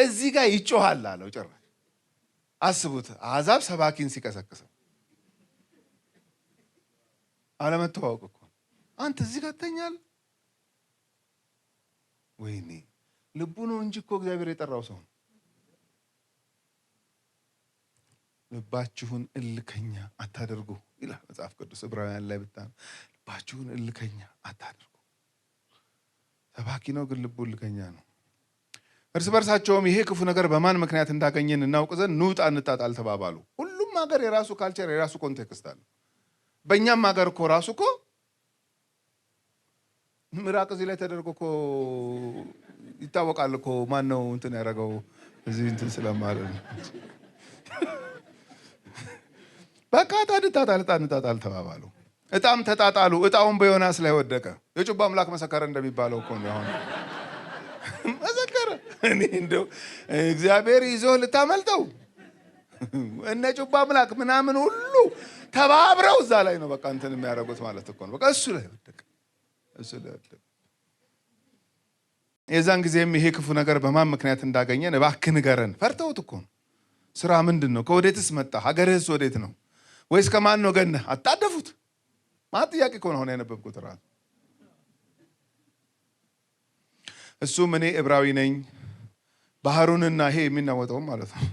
እዚህ ጋር ይጮሃል አለው። ጭራሽ አስቡት፣ አሕዛብ ሰባኪን ሲቀሰቅሰው አለመተዋወቅ እኮ። አንተ እዚህ ጋር ትተኛለህ? ወይኔ ልቡ ነው እንጂ እኮ እግዚአብሔር የጠራው ሰው ነው። ልባችሁን እልከኛ አታደርጉ ይላል መጽሐፍ ቅዱስ ዕብራውያን ላይ ብታነው። ልባችሁን እልከኛ አታደርጉ። ሰባኪ ነው ግን ልቡ እልከኛ ነው። እርስ በርሳቸውም ይሄ ክፉ ነገር በማን ምክንያት እንዳገኘን እናውቅ ዘንድ ኑጣ እንጣጣል ተባባሉ። ሁሉም ሀገር የራሱ ካልቸር የራሱ ኮንቴክስት አለ። በእኛም ሀገር እኮ ራሱ እኮ ምራቅ እዚህ ላይ ተደርጎ እኮ ይታወቃል እኮ ማን ነው እንትን ያደረገው እዚህ እንትን ስለማለት ነው። በቃ እንጣጣል ተባባሉ። እጣም ተጣጣሉ። እጣውን በዮናስ ላይ ወደቀ። የጩባ አምላክ መሰከረ እንደሚባለው እኮ ነው። አሁን መሰከረ። እኔ እንደው እግዚአብሔር ይዞ ልታመልጠው እነ ጩባ አምላክ ምናምን ሁሉ ተባብረው እዛ ላይ ነው በቃ እንትን የሚያደርጉት ማለት እኮ ነው። በቃ እሱ ላይ ወደቀ። የዛን ጊዜም ይሄ ክፉ ነገር በማን ምክንያት እንዳገኘን እባክህ ንገረን። ፈርተውት እኮ ነው። ስራ ምንድን ነው? ከወዴትስ መጣ? ሀገርህስ ወዴት ነው? ወይስ ከማን ነው ገነህ? አታደፉት። ማለት ጥያቄ እኮ ነው አሁን ያነበብኩት ራሱ። እሱም እኔ ዕብራዊ ነኝ፣ ባህሩንና ይሄ የሚናወጠውም ማለት ነው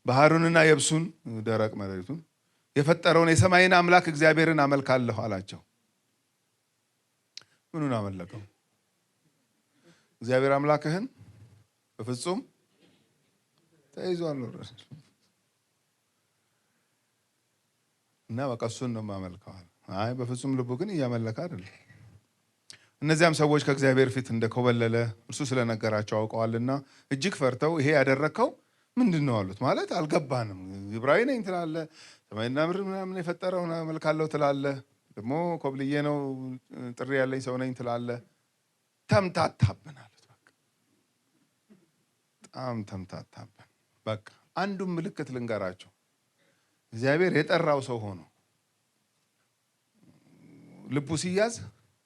ባህሩንና የብሱን ደረቅ መሬቱን የፈጠረውን የሰማይን አምላክ እግዚአብሔርን አመልካለሁ አላቸው። ምኑን አመለከው? እግዚአብሔር አምላክህን በፍጹም ተይዟል እና በቃ እሱን ነው የማመልከው። አይ በፍጹም ልቡ ግን እያመለከ አይደለም። እነዚያም ሰዎች ከእግዚአብሔር ፊት እንደኮበለለ እርሱ ስለነገራቸው አውቀዋልና እጅግ ፈርተው ይሄ ያደረግከው ምንድን ነው አሉት። ማለት አልገባንም፣ ዕብራዊ ነኝ ትላለህ፣ ሰማይና ምድር ምናምን የፈጠረውን አመልካለሁ ትላለህ፣ ደግሞ ኮብልዬ ነው ጥሪ ያለኝ ሰው ነኝ ትላለህ። ተምታታብን አሉት። በቃ በጣም ተምታታብን። በቃ አንዱን ምልክት ልንገራቸው። እግዚአብሔር የጠራው ሰው ሆኖ ልቡ ሲያዝ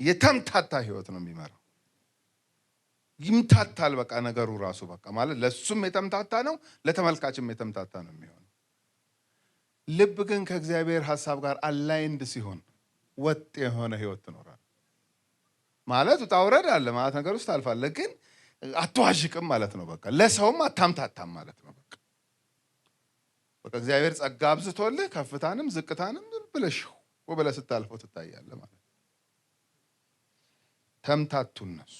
የተምታታ ህይወት ነው የሚመራው። ይምታታል በቃ ነገሩ ራሱ በቃ ማለት ለሱም የተምታታ ነው፣ ለተመልካችም የተምታታ ነው የሚሆነው። ልብ ግን ከእግዚአብሔር ሐሳብ ጋር አላይንድ ሲሆን ወጥ የሆነ ህይወት ትኖራል። ማለት ውጣ ውረድ አለ ማለት ነገር ውስጥ አልፋለህ፣ ግን አትዋዥቅም ማለት ነው። በቃ ለሰውም አታምታታም ማለት ነው። በቃ እግዚአብሔር ጸጋ አብዝቶልህ ከፍታንም ዝቅታንም ብለሽ ወበለ ስታልፈው ትታያለህ ማለት ነው። ተምታቱ እነሱ።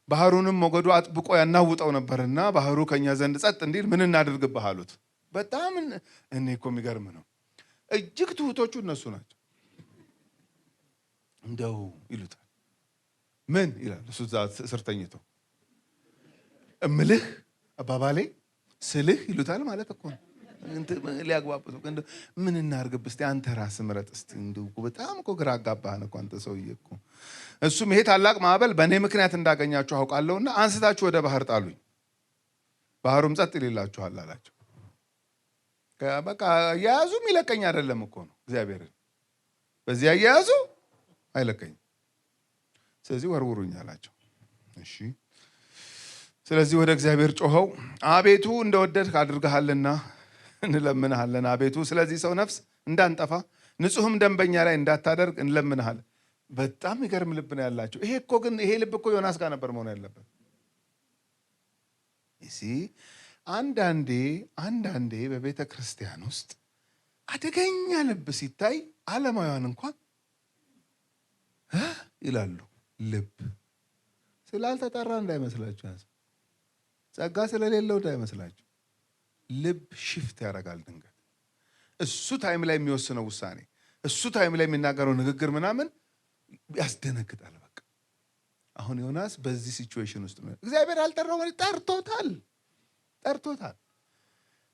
ባህሩንም ሞገዱ አጥብቆ ያናውጠው ነበርና ባህሩ ከኛ ዘንድ ጸጥ እንዲል ምን እናድርግብህ አሉት። በጣም እኔ እኮ የሚገርም ነው። እጅግ ትሁቶቹ እነሱ ናቸው። እንደው ይሉታል። ምን ይላል እሱ እዛ ስር ተኝቶ እምልህ አባባሌ ስልህ ይሉታል ማለት እኮ ነው። ሊያግባቡት ምን እናርግብ እስቲ አንተ ራስህ ምረጥ እስቲ። እንደው በጣም እኮ ግራ አጋባህን እኮ አንተ ሰውዬ እኮ። እሱም ይሄ ታላቅ ማዕበል በእኔ ምክንያት እንዳገኛችሁ አውቃለሁና አንስታችሁ ወደ ባህር ጣሉኝ፣ ባህሩም ጸጥ ይልላችኋል አላቸው። በቃ አያያዙም ይለቀኝ አይደለም እኮ ነው እግዚአብሔርን። በዚህ አያያዙ አይለቀኝም። ስለዚህ ወርውሩኝ አላቸው። እሺ። ስለዚህ ወደ እግዚአብሔር ጮኸው አቤቱ እንደወደድክ አድርገሃልና እንለምንሃለን። አቤቱ ስለዚህ ሰው ነፍስ እንዳንጠፋ ንጹሕም ደንበኛ ላይ እንዳታደርግ እንለምንሃለን። በጣም ይገርም ልብ ነው ያላቸው። ይሄ እኮ ግን ይሄ ልብ እኮ ዮናስ ጋር ነበር መሆን ያለበት። እሺ አንዳንዴ በቤተ ክርስቲያን ውስጥ አደገኛ ልብ ሲታይ ዓለማውያን እንኳን ይላሉ። ልብ ስላልተጠራ እንዳይመስላችሁ፣ ጸጋ ስለሌለው እንዳይመስላችሁ። ልብ ሽፍት ያደርጋል ድንገት። እሱ ታይም ላይ የሚወስነው ውሳኔ፣ እሱ ታይም ላይ የሚናገረው ንግግር ምናምን ያስደነግጣል። በቃ አሁን ዮናስ በዚህ ሲቹዌሽን ውስጥ ነው። እግዚአብሔር አልጠራው ማለት ጠርቶታል።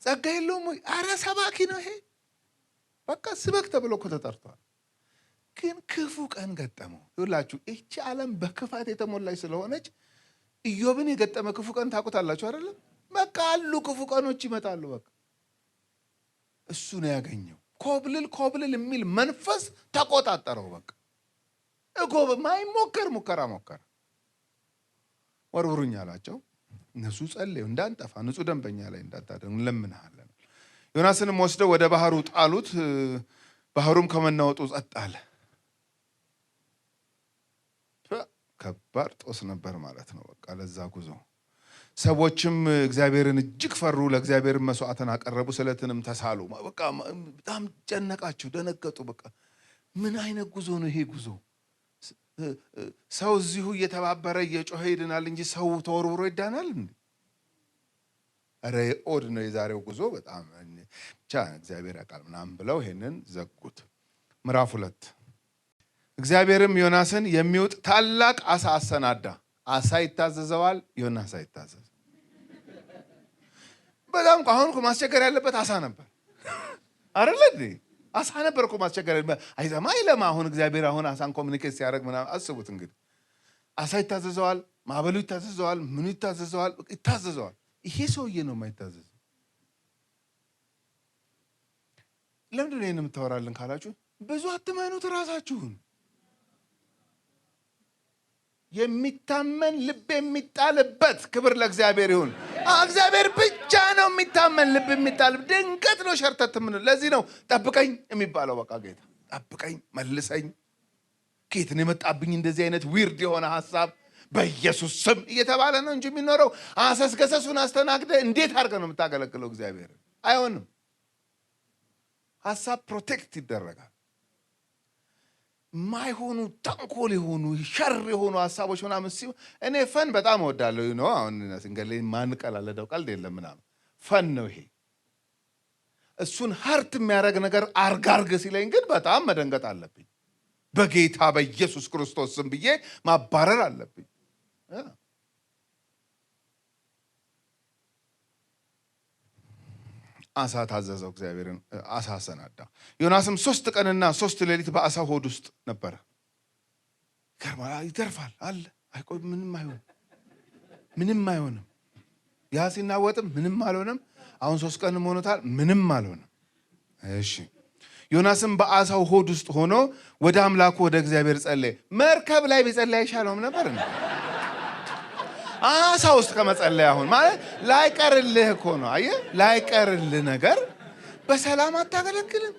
ጸጋ የለውም ወይ? አረ ሰባኪ ነው ይሄ። በቃ ስበክ ተብሎ እኮ ተጠርቷል። ግን ክፉ ቀን ገጠመው። ይኸውላችሁ ይህቺ ዓለም በክፋት የተሞላች ስለሆነች ኢዮብን የገጠመ ክፉ ቀን ታውቁታላችሁ አይደለም? በቃ አሉ ክፉ ቀኖች ይመጣሉ። በቃ እሱ ነው ያገኘው። ኮብልል የሚል መንፈስ ተቆጣጠረው። በቃ ማይሞከር ሙከራ ሞከረ። ወርውሩኝ አላቸው። እነሱ ጸለዩ፣ እንዳንጠፋ ንጹሕ ደንበኛ ላይ እንዳታደርግ እንለምንሃለን። ዮናስንም ወስደው ወደ ባህሩ ጣሉት። ባህሩም ከመናወጡ ጸጥ አለ። ከባድ ጦስ ነበር ማለት ነው። በቃ ለዛ ጉዞ ሰዎችም እግዚአብሔርን እጅግ ፈሩ፣ ለእግዚአብሔር መስዋዕትን አቀረቡ፣ ስለትንም ተሳሉ። በቃ በጣም ጨነቃቸው፣ ደነገጡ። በቃ ምን አይነት ጉዞ ነው ይሄ ጉዞ? ሰው እዚሁ እየተባበረ እየጮኸ ይድናል እንጂ ሰው ተወርውሮ ይዳናል እንዴ? ኧረ ኦድ ነው የዛሬው ጉዞ። በጣም ብቻ እግዚአብሔር ያውቃል ምናምን ብለው ይሄንን ዘጉት። ምዕራፍ 2 እግዚአብሔርም ዮናስን የሚውጥ ታላቅ አሳ አሰናዳ። አሳ ይታዘዘዋል፣ ዮናስ አይታዘዝ። በጣም አሁን እኮ ማስቸገር ያለበት አሳ ነበር አይደል እንዴ? አሳ ነበር እኮ ማስቸገር አይዘማ አይለማ። አሁን እግዚአብሔር አሁን አሳን ኮሚኒኬት ሲያደርግ ምናምን አስቡት እንግዲህ። አሳ ይታዘዘዋል፣ ማዕበሉ ይታዘዘዋል፣ ምኑ ይታዘዘዋል። ይሄ ሰውዬ ነው የማይታዘዝ። ለምንድን ነው ይሄን የምታወራልን ካላችሁ፣ ብዙ አትመኑት ራሳችሁን። የሚታመን ልብ የሚጣልበት ክብር ለእግዚአብሔር ይሁን። እግዚአብሔር ብቻ ነው የሚታመን ልብ የሚጣል። ድንገት ነው ሸርተት ምን። ለዚህ ነው ጠብቀኝ የሚባለው። በቃ ጌታ ጠብቀኝ፣ መልሰኝ። ጌታ ነው የመጣብኝ እንደዚህ አይነት ዊርድ የሆነ ሐሳብ በኢየሱስ ስም እየተባለ ነው እንጂ የሚኖረው አሰስገሰሱን አስተናግደ እንዴት አድርገህ ነው የምታገለግለው እግዚአብሔር? አይሆንም። ሐሳብ ፕሮቴክት ይደረጋል። ማይሆኑ ተንኮል የሆኑ ሸር የሆኑ ሐሳቦች ምናምን ሲሆን እኔ ፈን በጣም እወዳለሁ። ነው አሁን እንግዲህ ማንቀላለደው ቀልድ የለም ምናምን ፈን ነው ይሄ። እሱን ሀርት የሚያደርግ ነገር አርጋርግ ሲለኝ ግን በጣም መደንገጥ አለብኝ። በጌታ በኢየሱስ ክርስቶስ ስም ብዬ ማባረር አለብኝ። አሳ ታዘዘው እግዚአብሔርን። አሳ አሰናዳ። ዮናስም 3 ቀንና 3 ሌሊት በአሳ ሆድ ውስጥ ነበረ። ይተርፋል አለ። አይቆይ ምንም አይሆንም። ያ ሲናወጥም ምንም አልሆነም። አሁን 3 ቀንም ሆኖታል፣ ምንም አልሆነም። እሺ ዮናስም በአሳው ሆድ ውስጥ ሆኖ ወደ አምላኩ ወደ እግዚአብሔር ጸለየ። መርከብ ላይ ቢጸለይ አይሻለውም ነበር? አሳ ውስጥ ከመጸለይ አሁን ማለት ላይቀርልህ እኮ ነው። አየህ፣ ላይቀርልህ ነገር በሰላም አታገለግልም።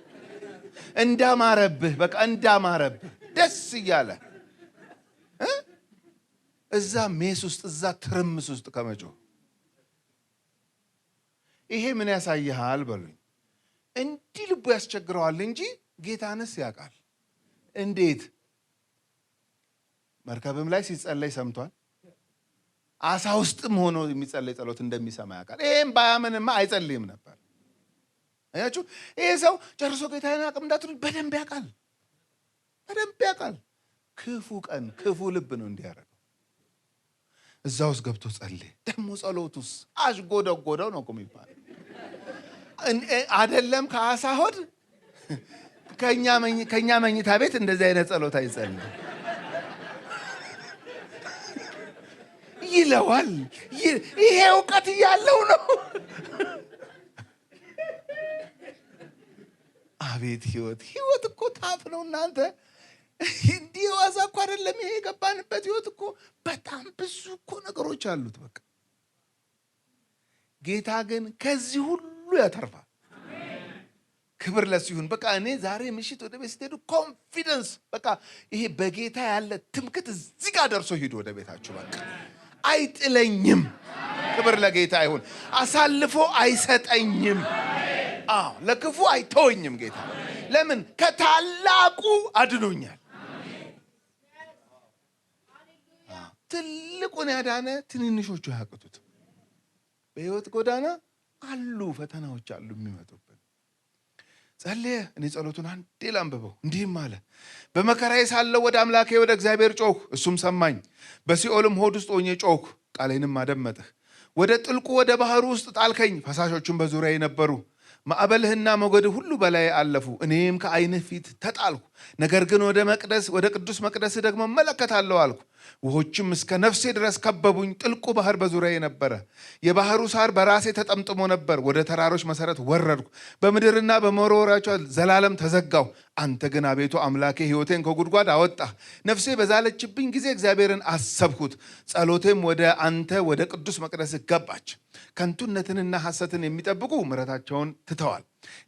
እንዳማረብህ በቃ እንዳማረብህ ደስ እያለ እዛ ሜስ ውስጥ እዛ ትርምስ ውስጥ ከመጮህ ይሄ ምን ያሳይሃል በሉኝ። እንዲህ ልቡ ያስቸግረዋል እንጂ ጌታንስ ያውቃል። እንዴት መርከብም ላይ ሲጸለይ ሰምቷል። አሳ ውስጥም ሆኖ የሚጸለይ ጸሎት እንደሚሰማ ያውቃል። ይሄም ባያምንማ አይጸልይም ነበር። አያችሁ ይሄ ሰው ጨርሶ ጌታዬን አቅም እንዳትሉ በደንብ ያውቃል። ክፉ ቀን ክፉ ልብ ነው እንዲያረገው። እዛ ውስጥ ገብቶ ጸልይ። ደግሞ ጸሎቱስ አሽጎደጎደው ነው እኮ የሚባለው። አይደለም ከአሳ ሆድ ከኛ መኝታ ቤት እንደዚህ አይነት ጸሎት አይጸልም ይለዋል። ይሄ እውቀት ያለው ነው። አቤት ህይወት እኮ ታፍ ነው እናንተ። እንዲህ ዋዛ እኮ አይደለም ይሄ የገባንበት ህይወት እኮ በጣም ብዙ እኮ ነገሮች አሉት። በቃ ጌታ ግን ከዚህ ሁሉ ያተርፋል። ክብር ለሱ ይሁን። በቃ እኔ ዛሬ ምሽት ወደ ቤት ስትሄዱ ኮንፊደንስ፣ በቃ ይሄ በጌታ ያለ ትምክት እዚህ ጋር ደርሶ ሂዱ ወደ ቤታችሁ። በቃ አይጥለኝም። ክብር ለጌታ ይሁን። አሳልፎ አይሰጠኝም። ለክፉ አይተወኝም ጌታ። ለምን? ከታላቁ አድኖኛል። ትልቁን ያዳነ ትንንሾቹ ያቅቱት። በህይወት ጎዳና አሉ ፈተናዎች አሉ የሚመጡብን። ጸለየ። እኔ ጸሎቱን አንዴ ላንብበው። እንዲህም አለ፣ በመከራዬ ሳለሁ ወደ አምላኬ ወደ እግዚአብሔር ጮኽሁ፣ እሱም ሰማኝ። በሲኦልም ሆድ ውስጥ ሆኜ ጮኽሁ፣ ቃሌንም አደመጥህ። ወደ ጥልቁ ወደ ባህሩ ውስጥ ጣልከኝ፣ ፈሳሾቹም በዙሪያዬ ነበሩ። ማዕበልህና ሞገድህ ሁሉ በላይ አለፉ። እኔም ከዓይንህ ፊት ተጣልኩ። ነገር ግን ወደ ቅዱስ መቅደስ ደግሞ እመለከታለሁ አልኩ። ውሆችም እስከ ነፍሴ ድረስ ከበቡኝ። ጥልቁ ባህር በዙሪያዬ ነበረ። የባህሩ ሳር በራሴ ተጠምጥሞ ነበር። ወደ ተራሮች መሰረት ወረድኩ። በምድርና በመወርወሪያዎቿ ዘላለም ተዘጋሁ። አንተ ግን አቤቱ አምላኬ ሕይወቴን ከጉድጓድ አወጣህ። ነፍሴ በዛለችብኝ ጊዜ እግዚአብሔርን አሰብሁት። ጸሎቴም ወደ አንተ ወደ ቅዱስ መቅደስ ገባች። ከንቱነትንና ሐሰትን የሚጠብቁ ምሕረታቸውን ትተዋል።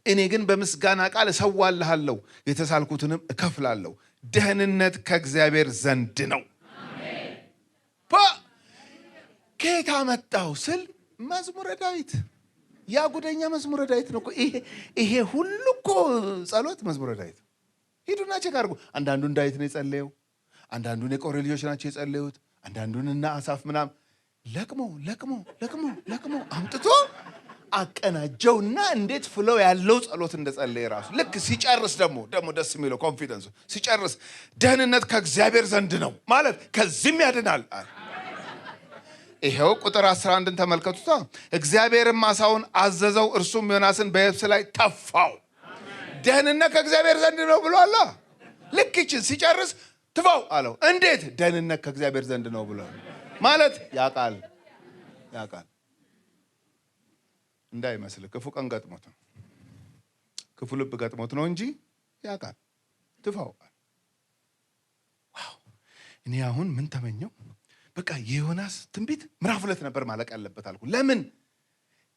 እኔ ግን በምስጋና ቃል እሰዋልሃለሁ፣ የተሳልኩትንም እከፍላለሁ። ደህንነት ከእግዚአብሔር ዘንድ ነው። ከየት አመጣው ስል መዝሙረ ዳዊት፣ ያ ጉደኛ መዝሙረ ዳዊት ነው። ይሄ ሁሉ እኮ ጸሎት መዝሙረ ዳዊት። ሂዱና ቼክ አድርጉ። አንዳንዱን ዳዊት ነው የጸለየው፣ አንዳንዱን የቆሬ ልጆች ናቸው የጸለዩት፣ አንዳንዱን እና አሳፍ ምናም ለቅሞ አምጥቶ አቀናጀውና እንዴት ፍለው ያለው ጸሎት እንደጸለየ ራሱ ልክ ሲጨርስ ደግሞ ደስ የሚለው ኮንፊደንሱ ሲጨርስ ደህንነት ከእግዚአብሔር ዘንድ ነው ማለት ከዚህም ያድናል። ይሄው ቁጥር 11ን ተመልከቱታ። እግዚአብሔርም ዓሣውን አዘዘው፣ እርሱም ዮናስን በየብስ ላይ ተፋው። ደህንነት ከእግዚአብሔር ዘንድ ነው ብሏል። ልክ ይችን ሲጨርስ ትፋው አለው። እንዴት? ደህንነት ከእግዚአብሔር ዘንድ ነው ብሏል ማለት ያቃል እንዳይመስል ክፉ ቀን ገጥሞት ነው፣ ክፉ ልብ ገጥሞት ነው እንጂ ያቃል። ትፋው። ዋው! እኔ አሁን ምን ተመኘው? በቃ የዮናስ ትንቢት ምዕራፍ 2 ነበር ማለቅ ያለበት አልኩ። ለምን?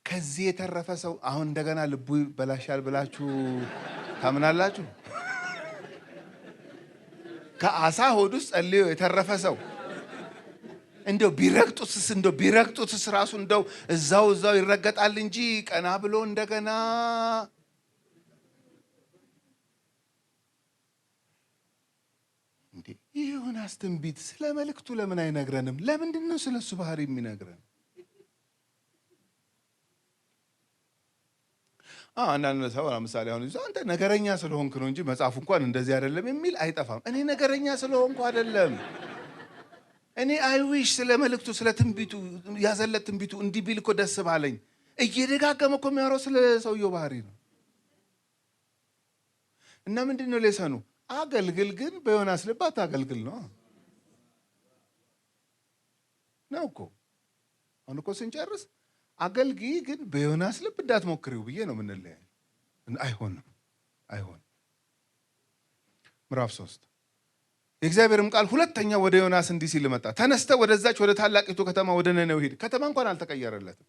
ከዚህ የተረፈ ሰው አሁን እንደገና ልቡ በላሻል ብላችሁ ታምናላችሁ? ከአሳ ሆድ ውስጥ ጸልዮ የተረፈ ሰው እንደው ቢረግጡትስ ራሱ እንደው እዛው ይረገጣል እንጂ ቀና ብሎ እንደገና የዮናስ ትንቢት ስለ መልእክቱ ለምን አይነግረንም? ለምንድን ነው ስለሱ ባህሪ የሚነግረን? አንዳንድ ሰው ለምሳሌ አሁን አንተ ነገረኛ ስለሆንክ ነው እንጂ መጽሐፉ እንኳን እንደዚህ አይደለም የሚል አይጠፋም። እኔ ነገረኛ ስለሆንኩ አይደለም። እኔ አይዊሽ ስለ መልእክቱ ስለ ትንቢቱ ያዘለት ትንቢቱ እንዲህ ቢል እኮ ደስ ባለኝ። እየደጋገመ እኮ የሚያወራው ስለ ሰውየው ባህሪ ነው። እና ምንድን ነው ሌሰኑ? አገልግል ግን በዮናስ ልብ አታገልግል ነው እኮ። አሁን እኮ ስንጨርስ አገልግይ ግን በዮናስ ልብ እንዳትሞክሪው ብዬ ነው የምንለያይ። አይሆንም። ምዕራፍ 3 የእግዚአብሔርም ቃል ሁለተኛ ወደ ዮናስ እንዲህ ሲል መጣ። ተነስተህ ወደዛች ወደ ታላቂቱ ከተማ ወደ ነነዌ ሂድ። ከተማ እንኳን አልተቀየረለትም።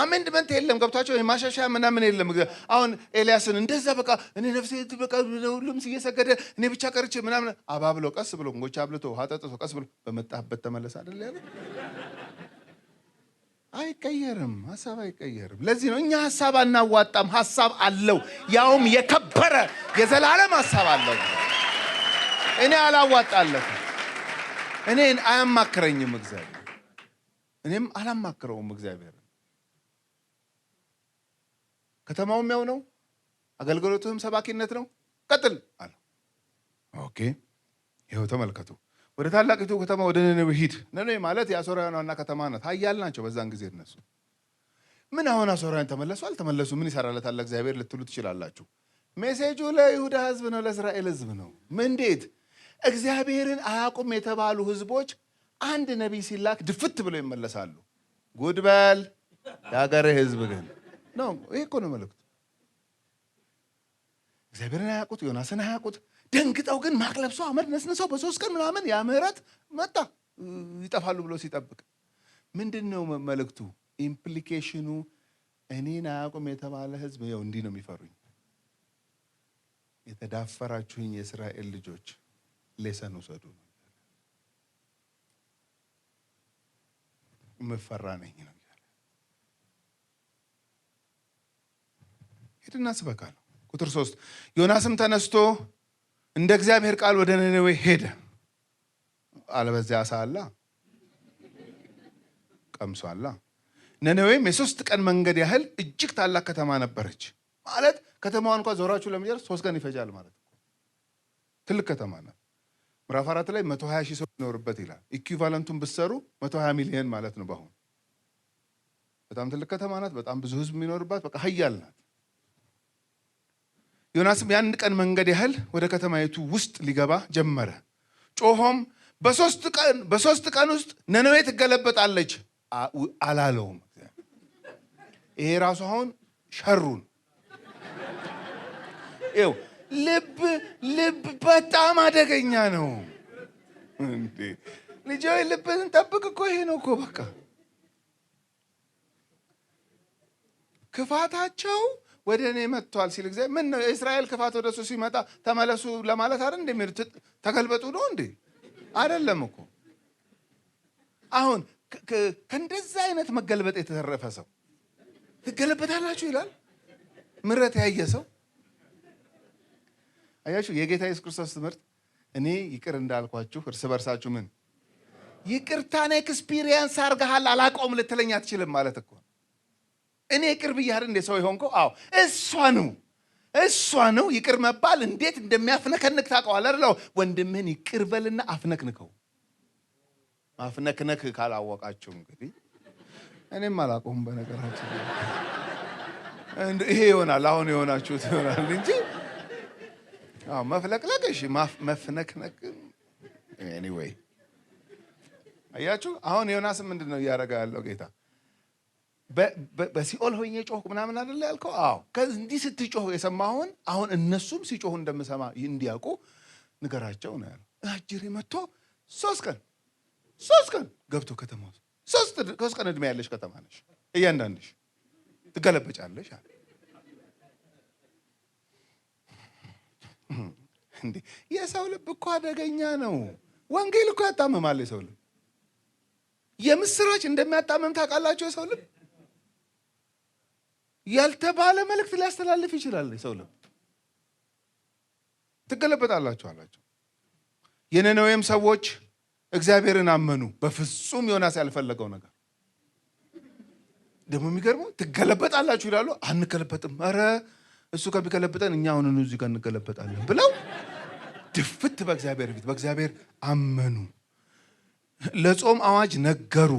አሜንድመንት የለም። ገብቷቸው ማሻሻያ ምናምን የለም። አሁን ኤልያስን እንደዛ በቃ እኔ ነፍሴ በቃ ሁሉም እየሰገደ እኔ ብቻ ቀርቼ ምናምን አባብሎ ቀስ ብሎ እንጎቻ አብልቶ ውሃ ጠጥቶ ቀስ ብሎ በመጣህበት ተመለስ አይደል ያለ። አይቀየርም፣ ሐሳብ አይቀየርም። ለዚህ ነው እኛ ሐሳብ አናዋጣም። ሐሳብ አለው፣ ያውም የከበረ የዘላለም ሐሳብ አለው። እኔ አላዋጣለትም። እኔን አያማክረኝም እግዚአብሔር፣ እኔም አላማክረውም እግዚአብሔር። ከተማውም ያው ነው፣ አገልግሎቱም ሰባኪነት ነው። ቀጥል አለ። ኦኬ ይኸው ተመልከቱ። ወደ ታላቂቱ ከተማ ወደ ነነዌ ሂድ። ነነዌ ማለት የአሦራውያን ዋና ከተማ ናት። ኃያል ናቸው በዛን ጊዜ እነሱ። ምን አሁን አሦራውያን ተመለሱ አልተመለሱ ምን ይሰራለታል እግዚአብሔር ልትሉ ትችላላችሁ። ሜሴጁ ለይሁዳ ህዝብ ነው፣ ለእስራኤል ህዝብ ነው። እንዴት እግዚአብሔርን አያውቁም የተባሉ ህዝቦች አንድ ነቢይ ሲላክ ድፍት ብለው ይመለሳሉ። ጉድበል የሀገር ህዝብ ግን ነው። ይሄ እኮ ነው መልእክቱ። እግዚአብሔርን አያውቁት፣ ዮናስን አያውቁት። ደንግጠው ግን ማቅ ለብሰው አመድ ነስንሰው በ3 ቀን ምናምን ያ ምህረት መጣ ይጠፋሉ ብሎ ሲጠብቅ ምንድን ነው መልእክቱ? ኢምፕሊኬሽኑ እኔን አያውቁም የተባለ ህዝብ ይኸው እንዲህ ነው የሚፈሩኝ። የተዳፈራችሁኝ የእስራኤል ልጆች ሌሰን ውሰዱ። ምፈራ ነኝ ነው ያለ። ሄድና ስበካ ነው። ቁጥር 3 ዮናስም ተነስቶ እንደ እግዚአብሔር ቃል ወደ ነነዌ ሄደ። አለበዚያ ሳላ ቀምሷላ። ነነዌም የ3 ቀን መንገድ ያህል እጅግ ታላቅ ከተማ ነበረች። ማለት ከተማዋን እንኳን ዞራችሁ ለመጨረስ 3 ቀን ይፈጃል ማለት ነው። ትልቅ ከተማ ናት። ምዕራፍ 4 ላይ 120 ሺህ ሰው ይኖርበት ይላል። ኢኩቫለንቱን ብትሰሩ 120 ሚሊዮን ማለት ነው በአሁኑ። በጣም ትልቅ ከተማ ናት። በጣም ብዙ ህዝብ የሚኖርባት በቃ ኃያል ናት። ዮናስም ያን ቀን መንገድ ያህል ወደ ከተማይቱ ውስጥ ሊገባ ጀመረ። ጮሆም በሶስት ቀን ውስጥ ነነዌ ትገለበጣለች አላለውም። ይሄ ራሱ አሁን ሸሩን ይኸው ልብ በጣም አደገኛ ነው እንዴ ልጅ ልብህን ጠብቅ እኮ ይሄ ነው እኮ በቃ ክፋታቸው ወደ እኔ መጥቷል ሲል እግዚአብሔር ምን ነው የእስራኤል ክፋት ወደ እሱ ሲመጣ ተመለሱ ለማለት አይደል እንደሚሉት ተገልበጡ ነው እንዴ? አይደለም እኮ አሁን ከእንደዛ አይነት መገልበጥ የተረፈ ሰው ትገለበጣላችሁ ይላል። ምሕረት ያየ ሰው አያችሁ። የጌታ ኢየሱስ ክርስቶስ ትምህርት እኔ ይቅር እንዳልኳችሁ እርስ በርሳችሁ ምን ይቅርታን ኤክስፒሪየንስ አድርገሃል አላውቀውም ልትለኝ አትችልም ማለት እኮ እኔ ይቅር ብያለሁ እንደ ሰው ይሆንከው። አዎ እሷ ነው ይቅር መባል እንዴት እንደሚያፍነከንክ ታውቀዋለህ አይደል? ወንድምህን ይቅር በልና አፍነክንከው። ማፍነክነክ ካላወቃችሁ እንግዲህ እኔም አላውቀውም በነገራችን ይሄ ይሆናል አሁን የሆናችሁት ይሆናል እንጂ መፍለቅለቅሽ መፍነክነክ ኤኒዌይ አያችሁ። አሁን ዮናስ ምንድን ነው እያደረገ ያለው? ጌታ በሲኦል ሆኜ ጮህ ምናምን አይደለ ያልከው? አዎ ከዚህ ስትጮህ የሰማሁን አሁን እነሱም ሲጮሁ እንደምሰማ እንዲያውቁ ንገራቸው ነው ያለው። አጅሪ መጥቶ 3 ቀን ገብቶ ከተማ ውስጥ 3 ቀን እድሜ ያለሽ ከተማ ነሽ፣ እያንዳንድሽ ትገለበጫለሽ አለ። እንዴ የሰው ልብ እኮ አደገኛ ነው። ወንጌል እኮ ያጣምማል። የሰው ልብ የምስራች እንደሚያጣምም ታውቃላችሁ። የሰው ልብ ያልተባለ መልእክት ሊያስተላልፍ ይችላል። የሰው ልብ ትገለበጣላችሁ አላቸው። የነነዌም ሰዎች እግዚአብሔርን አመኑ፣ በፍጹም ዮናስ ያልፈለገው ነገር። ደግሞ የሚገርመው ትገለበጣላችሁ ይላሉ። አንገለበጥም፣ ኧረ እሱ ከሚገለበጠን እኛ አሁን እዚህ ጋር እንገለበጣለን ብለው ድፍት በእግዚአብሔር ፊት በእግዚአብሔር አመኑ። ለጾም አዋጅ ነገሩ።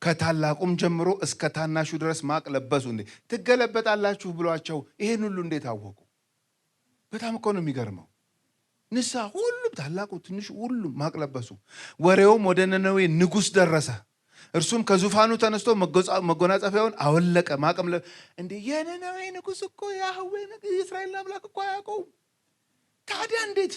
ከታላቁም ጀምሮ እስከ ታናሹ ድረስ ማቅ ለበሱ። እንዴ ትገለበጣላችሁ ብሏቸው ይሄን ሁሉ እንዴት አወቁ? በጣም እኮ ነው የሚገርመው። ንሳ ሁሉም ታላቁ ትንሹ ሁሉም ማቅ ለበሱ። ወሬውም ወደ ነነዌ ንጉሥ ደረሰ። እርሱም ከዙፋኑ ተነስቶ መጎናጸፊያውን አወለቀ፣ ማቅም እንዴ የነነዌ ንጉሥ እኮ ያህዌ የእስራኤል አምላክ እኮ አያውቀውም። ታዲያ እንዴት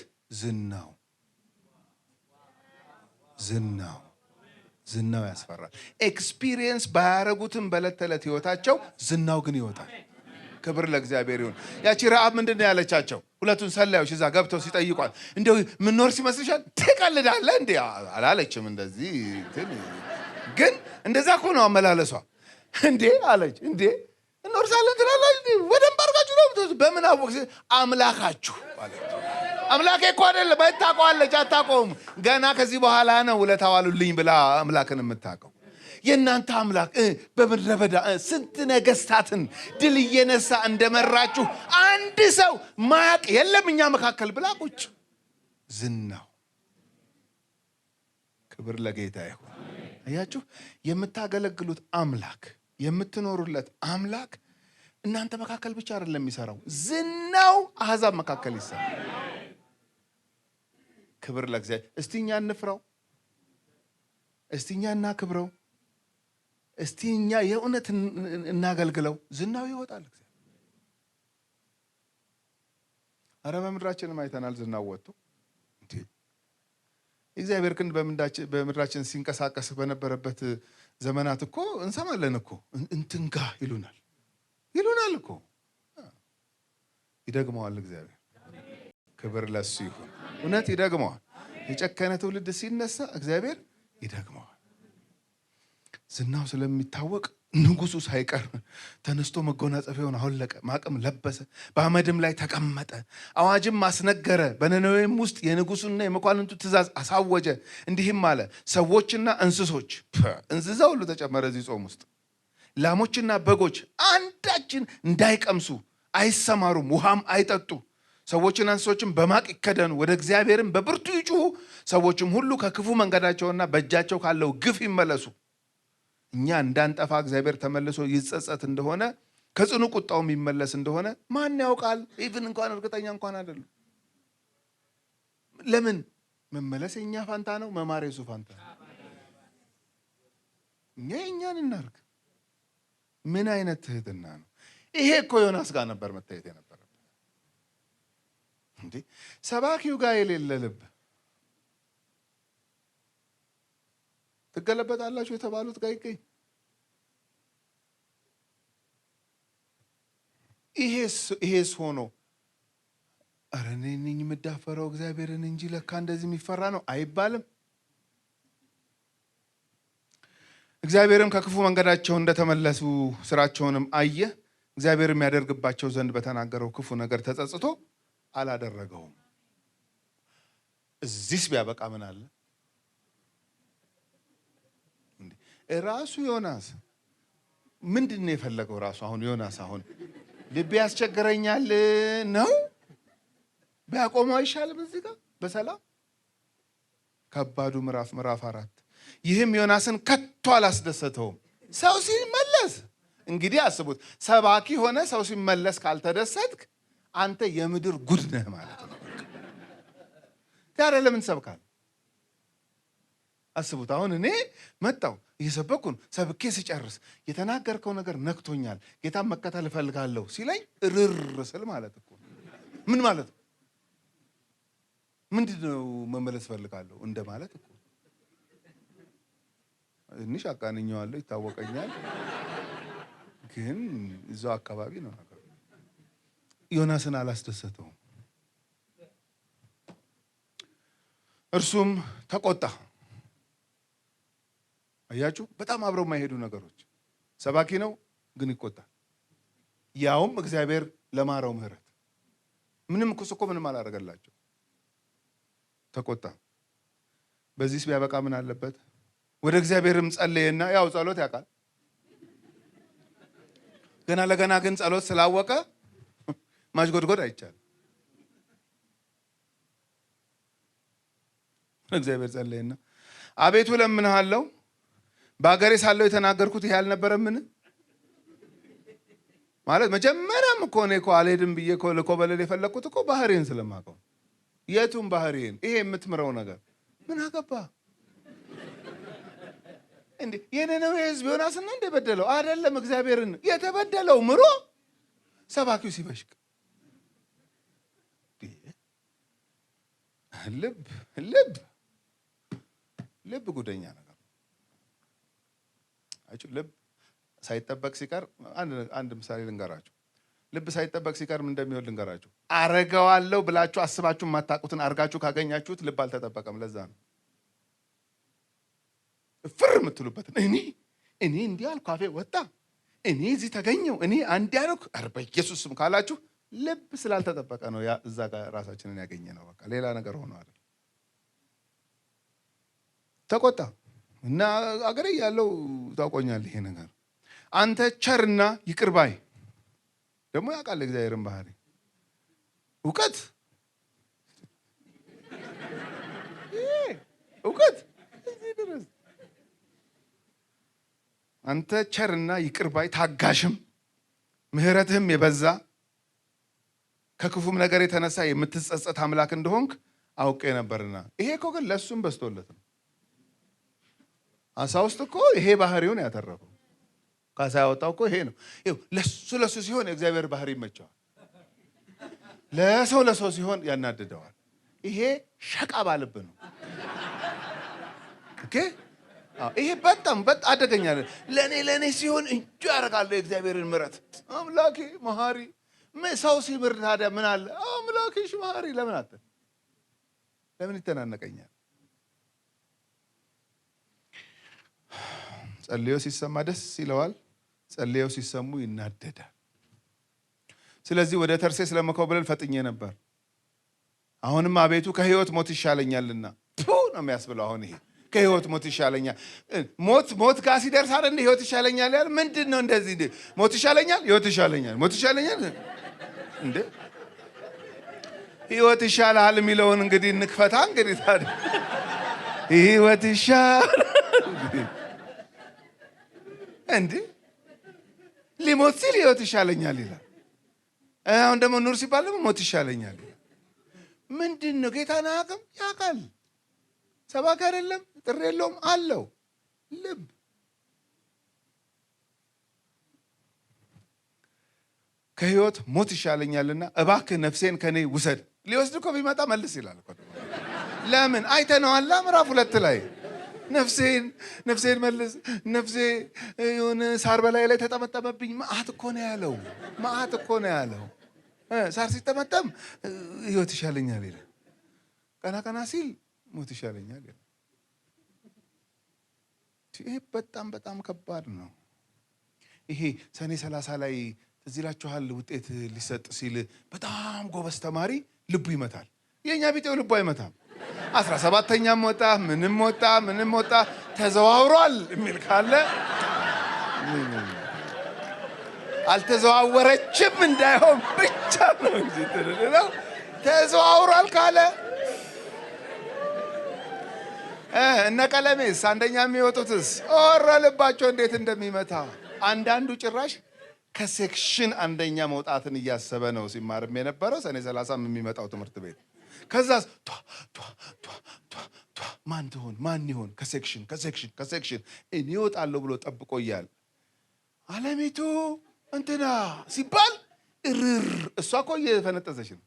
ዝናው ያስፈራል። ኤክስፒሪየንስ ባያረጉትም በዕለት ተዕለት ህይወታቸው ዝናው ግን ይወጣል። ክብር ለእግዚአብሔር ይሁን። ያቺ ረዓብ ምንድን ነው ያለቻቸው? ሁለቱን ሰላዮች እዛ ገብተው ሲጠይቋል፣ እንደው ምንኖር ሲመስልሻል? ትቀልዳለህ እንዴ አላለችም። እንደዚህ ግን እንደዛ እኮ ነው አመላለሷ። እንዴ አለች፣ እንዴ እንወርሳለን ትላላችሁ? በደንብ አድርጋችሁ ነው በምን አወቅሽ? አምላካችሁ አለች። አምላኬ እኮ አይደለም ታውቀዋለች። አታውቀውም። ገና ከዚህ በኋላ ነው ውለታ ዋሉልኝ ብላ አምላክን የምታውቀው። የእናንተ አምላክ በምድረ በዳ ስንት ነገስታትን ድል እየነሳ እንደመራችሁ አንድ ሰው ማያቅ የለም እኛ መካከል ብላ ቁጭ። ዝናው ክብር ለጌታ ይሁን። አያችሁ የምታገለግሉት አምላክ የምትኖሩለት አምላክ እናንተ መካከል ብቻ አይደለም የሚሰራው፣ ዝናው አሕዛብ መካከል ይሰራል። ክብር ለእግዚአብሔር። እስቲ እኛ እንፍራው፣ እስቲ እኛ እናክብረው፣ እስቲ እኛ የእውነት እናገልግለው። ዝናው ይወጣል። አረ በምድራችንም አይተናል ዝናው ወጥቶ እንዴ እግዚአብሔር ክንድ በምድራችን ሲንቀሳቀስ በነበረበት ዘመናት እኮ እንሰማለን እኮ እንትንጋ ይሉናል እኮ። ይደግመዋል እግዚአብሔር። ክብር ለሱ ይሁን። እውነት ይደግመዋል። የጨከነ ትውልድ ሲነሳ እግዚአብሔር ይደግመዋል። ዝናው ስለሚታወቅ ንጉሱ ሳይቀር ተነስቶ መጎናጸፊያውን አወለቀ፣ ማቅም ለበሰ፣ በአመድም ላይ ተቀመጠ፣ አዋጅም አስነገረ። በነነዌም ውስጥ የንጉሱና የመኳንንቱ ትእዛዝ አሳወጀ። እንዲህም አለ፣ ሰዎችና እንስሶች፣ እንስሳ ሁሉ ተጨመረ እዚህ ጾም ውስጥ፣ ላሞችና በጎች አንዳችን እንዳይቀምሱ አይሰማሩም፣ ውሃም አይጠጡ። ሰዎችና እንስሶችም በማቅ ይከደኑ፣ ወደ እግዚአብሔርም በብርቱ ይጩሁ። ሰዎችም ሁሉ ከክፉ መንገዳቸውና በእጃቸው ካለው ግፍ ይመለሱ። እኛ እንዳንጠፋ እግዚአብሔር ተመልሶ ይጸጸት እንደሆነ ከጽኑ ቁጣው የሚመለስ እንደሆነ ማን ያውቃል? ኢቭን እንኳን እርግጠኛ እንኳን አይደለም። ለምን መመለስ የኛ ፋንታ ነው፣ መማር የሱ ፋንታ ነው። እኛ የኛን እናርግ። ምን አይነት ትህትና ነው ይሄ? እኮ ዮናስ ጋር ነበር መታየት የነበረበት እንዴ! ሰባኪው ጋር የሌለ ልብ ትገለበጣላችሁ የተባሉት ጋር ይገኝ። ይሄስ ሆኖ ኧረ እኔ ነኝ የምዳፈረው እግዚአብሔርን እንጂ ለካ እንደዚህ የሚፈራ ነው አይባልም። እግዚአብሔርም ከክፉ መንገዳቸው እንደተመለሱ ስራቸውንም አየ። እግዚአብሔር የሚያደርግባቸው ዘንድ በተናገረው ክፉ ነገር ተጸጽቶ አላደረገውም። እዚህስ ቢያበቃ ምን አለ? ራሱ ዮናስ ምንድን ነው የፈለገው? ራሱ አሁን ዮናስ አሁን ልቤ ያስቸግረኛል ነው ቢያቆመው አይሻልም? እዚህ ጋር በሰላም ከባዱ ምዕራፍ 4። ይህም ዮናስን ከቶ አላስደሰተውም። ሰው ሲመለስ እንግዲህ አስቡት፣ ሰባኪ ሆነ ሰው ሲመለስ ካልተደሰትክ አንተ የምድር ጉድ ነህ ማለት ነው። ታዲያ ለምን ሰብካል? አስቡት። አሁን እኔ መጣው እየሰበኩን ሰብኬ ሲጨርስ የተናገርከው ነገር ነክቶኛል፣ ጌታን መከተል እፈልጋለሁ ሲለኝ እርር ስል ማለት እኮ ምን ማለት ነው? ምንድነው መመለስ እፈልጋለሁ እንደ ማለት እኮ። ትንሽ አቃንኘዋለሁ ይታወቀኛል፣ ግን እዛው አካባቢ ነው ነገር። ዮናስን አላስደሰተውም። እርሱም ተቆጣ። አያችሁ፣ በጣም አብረው የማይሄዱ ነገሮች። ሰባኪ ነው ግን ይቆጣል። ያውም እግዚአብሔር ለማረው ምህረት ምንም እኮ ምንም አላደረገላቸው። ተቆጣ። በዚህስ ቢያበቃ ምን አለበት? ወደ እግዚአብሔርም ጸለየና፣ ያው ጸሎት ያውቃል ገና ለገና፣ ግን ጸሎት ስላወቀ ማሽጎድጎድ አይቻልም። እግዚአብሔር ጸለየና፣ አቤቱ ለምንሃለው፣ በአገሬ ሳለው የተናገርኩት ይሄ አልነበረምን? ማለት መጀመሪያም እኮ እኔ እኮ አልሄድም ብዬ እኮ ልኮበለል የፈለግኩት እኮ ባህሪን ስለማውቀው። የቱም ባህሪን ይሄ የምትምረው ነገር ምን አገባ እንዴ? የነነዌ ሕዝብ ዮናስና እንደ በደለው አይደለም እግዚአብሔርን የተበደለው ምሮ ሰባኪው ሲበሽቅ ልብ ጉደኛ ነገር። ልብ ሳይጠበቅ ሲቀር አንድ ምሳሌ ልንገራችሁ። ልብ ሳይጠበቅ ሲቀር ምን እንደሚሆን ልንገራችሁ። አረገዋለሁ ብላችሁ አስባችሁ የማታውቁትን አርጋችሁ ካገኛችሁት ልብ አልተጠበቀም። ለዛ ነው ፍር የምትሉበትን እኔ እንዲህ አልኩ፣ አፌ ወጣ፣ እኔ እዚህ ተገኘው፣ እኔ አንድ ያልኩ፣ ኧረ በኢየሱስ ስም ካላችሁ ልብ ስላልተጠበቀ ነው እዛ ጋር ራሳችንን ያገኘ ነው። በቃ ሌላ ነገር ሆኖ አይደል። ተቆጣ እና አገሬ ያለው ታውቆኛለህ ይሄ ነገር። አንተ ቸርና ይቅር ባይ ደግሞ ያውቃል እግዚአብሔርን ባህሪ እውቀት እዚህ ድረስ አንተ ቸርና ይቅር ባይ ታጋሽም ምህረትህም የበዛ ከክፉም ነገር የተነሳ የምትጸጸት አምላክ እንደሆንክ አውቄ ነበርና። ይሄ እኮ ግን ለሱም በስቶለት ነው። አሳ ውስጥ እኮ ይሄ ባህሪውን ያተረፈው ካሳ ያወጣው እኮ ይሄ ነው። ለሱ ሲሆን የእግዚአብሔር ባህሪ ይመቸዋል። ለሰው ሲሆን ያናድደዋል። ይሄ ሸቃባ ልብ ነው። ኦኬ ይሄ በጣም አደገኛ ነው። ለኔ ሲሆን እንጂ ያደርጋል የእግዚአብሔርን ምሕረት። አምላኬ መሐሪ ሰው ሲምር ታዲያ ምን አለ? አምላክሽ መሐሪ ለምን ይተናነቀኛል? ጸልዮ ሲሰማ ደስ ይለዋል፣ ጸልዮ ሲሰሙ ይናደዳል። ስለዚህ ወደ ተርሴስ ለመኮብለል ፈጥኜ ነበር። አሁንም አቤቱ ከህይወት ሞት ይሻለኛልና ነው የሚያስብለው። አሁን ይሄ ከህይወት ሞት ይሻለኛል። ሞት ጋር ሲደርስ አይደል እንደ ህይወት ይሻለኛል ያለ ምንድን ነው? እንደዚህ ሞት ይሻለኛል፣ ህይወት ይሻለኛል፣ ሞት ይሻለኛል እንዴ? ህይወት ይሻላል የሚለውን እንግዲህ እንክፈታ። እንግዲህ ታዲያ ህይወት ይሻላል እንዴ? ሊሞት ሲል ህይወት ይሻለኛል ይላል። አሁን ደግሞ ኑር ሲባል ደግሞ ሞት ይሻለኛል ይላል። ምንድን ነው? ጌታን አያውቅም? ያውቃል። ሰባኪ አይደለም፣ ጥሪ የለውም አለው። ልብ ከህይወት ሞት ይሻለኛልና እባክህ ነፍሴን ከኔ ውሰድ። ሊወስድ እኮ ቢመጣ መልስ ይላል እኮ። ለምን አይተነዋላ? ምዕራፍ 2 ላይ ነፍሴን መልስ፣ ነፍሴ የሆነ ሳር በላይ ላይ ተጠመጠመብኝ። መዓት እኮ ነው ያለው። ሳር ሲጠመጠም ህይወት ይሻለኛል ይላል። ቀና ሲል ሞት ይሻለኛል ይላል። ይሄ በጣም ከባድ ነው። ይሄ ሰኔ 30 ላይ እዚህ ላችኋል ውጤት ሊሰጥ ሲል በጣም ጎበዝ ተማሪ ልቡ ይመታል። የኛ ቢጤው ልቡ አይመታም። 17ኛም ወጣ ምንም ወጣ ተዘዋውሯል የሚል ካለ አልተዘዋወረችም እንዳይሆን ብቻ ነው እንጂ ተደረገው። ተዘዋውሯል ካለ እነ ቀለሜስ አንደኛ የሚወጡትስ ኦረ ልባቸው እንዴት እንደሚመታ። አንዳንዱ ጭራሽ ከሴክሽን አንደኛ መውጣትን እያሰበ ነው ሲማርም የነበረው ሰኔ 30 የሚመጣው ትምህርት ቤት። ከዛስ ማን ይሆን ከሴክሽን እኔ እወጣለሁ ብሎ ጠብቆ እያለ አለሚቱ እንትና ሲባል እርር። እሷ እኮ እየፈነጠዘች ነው።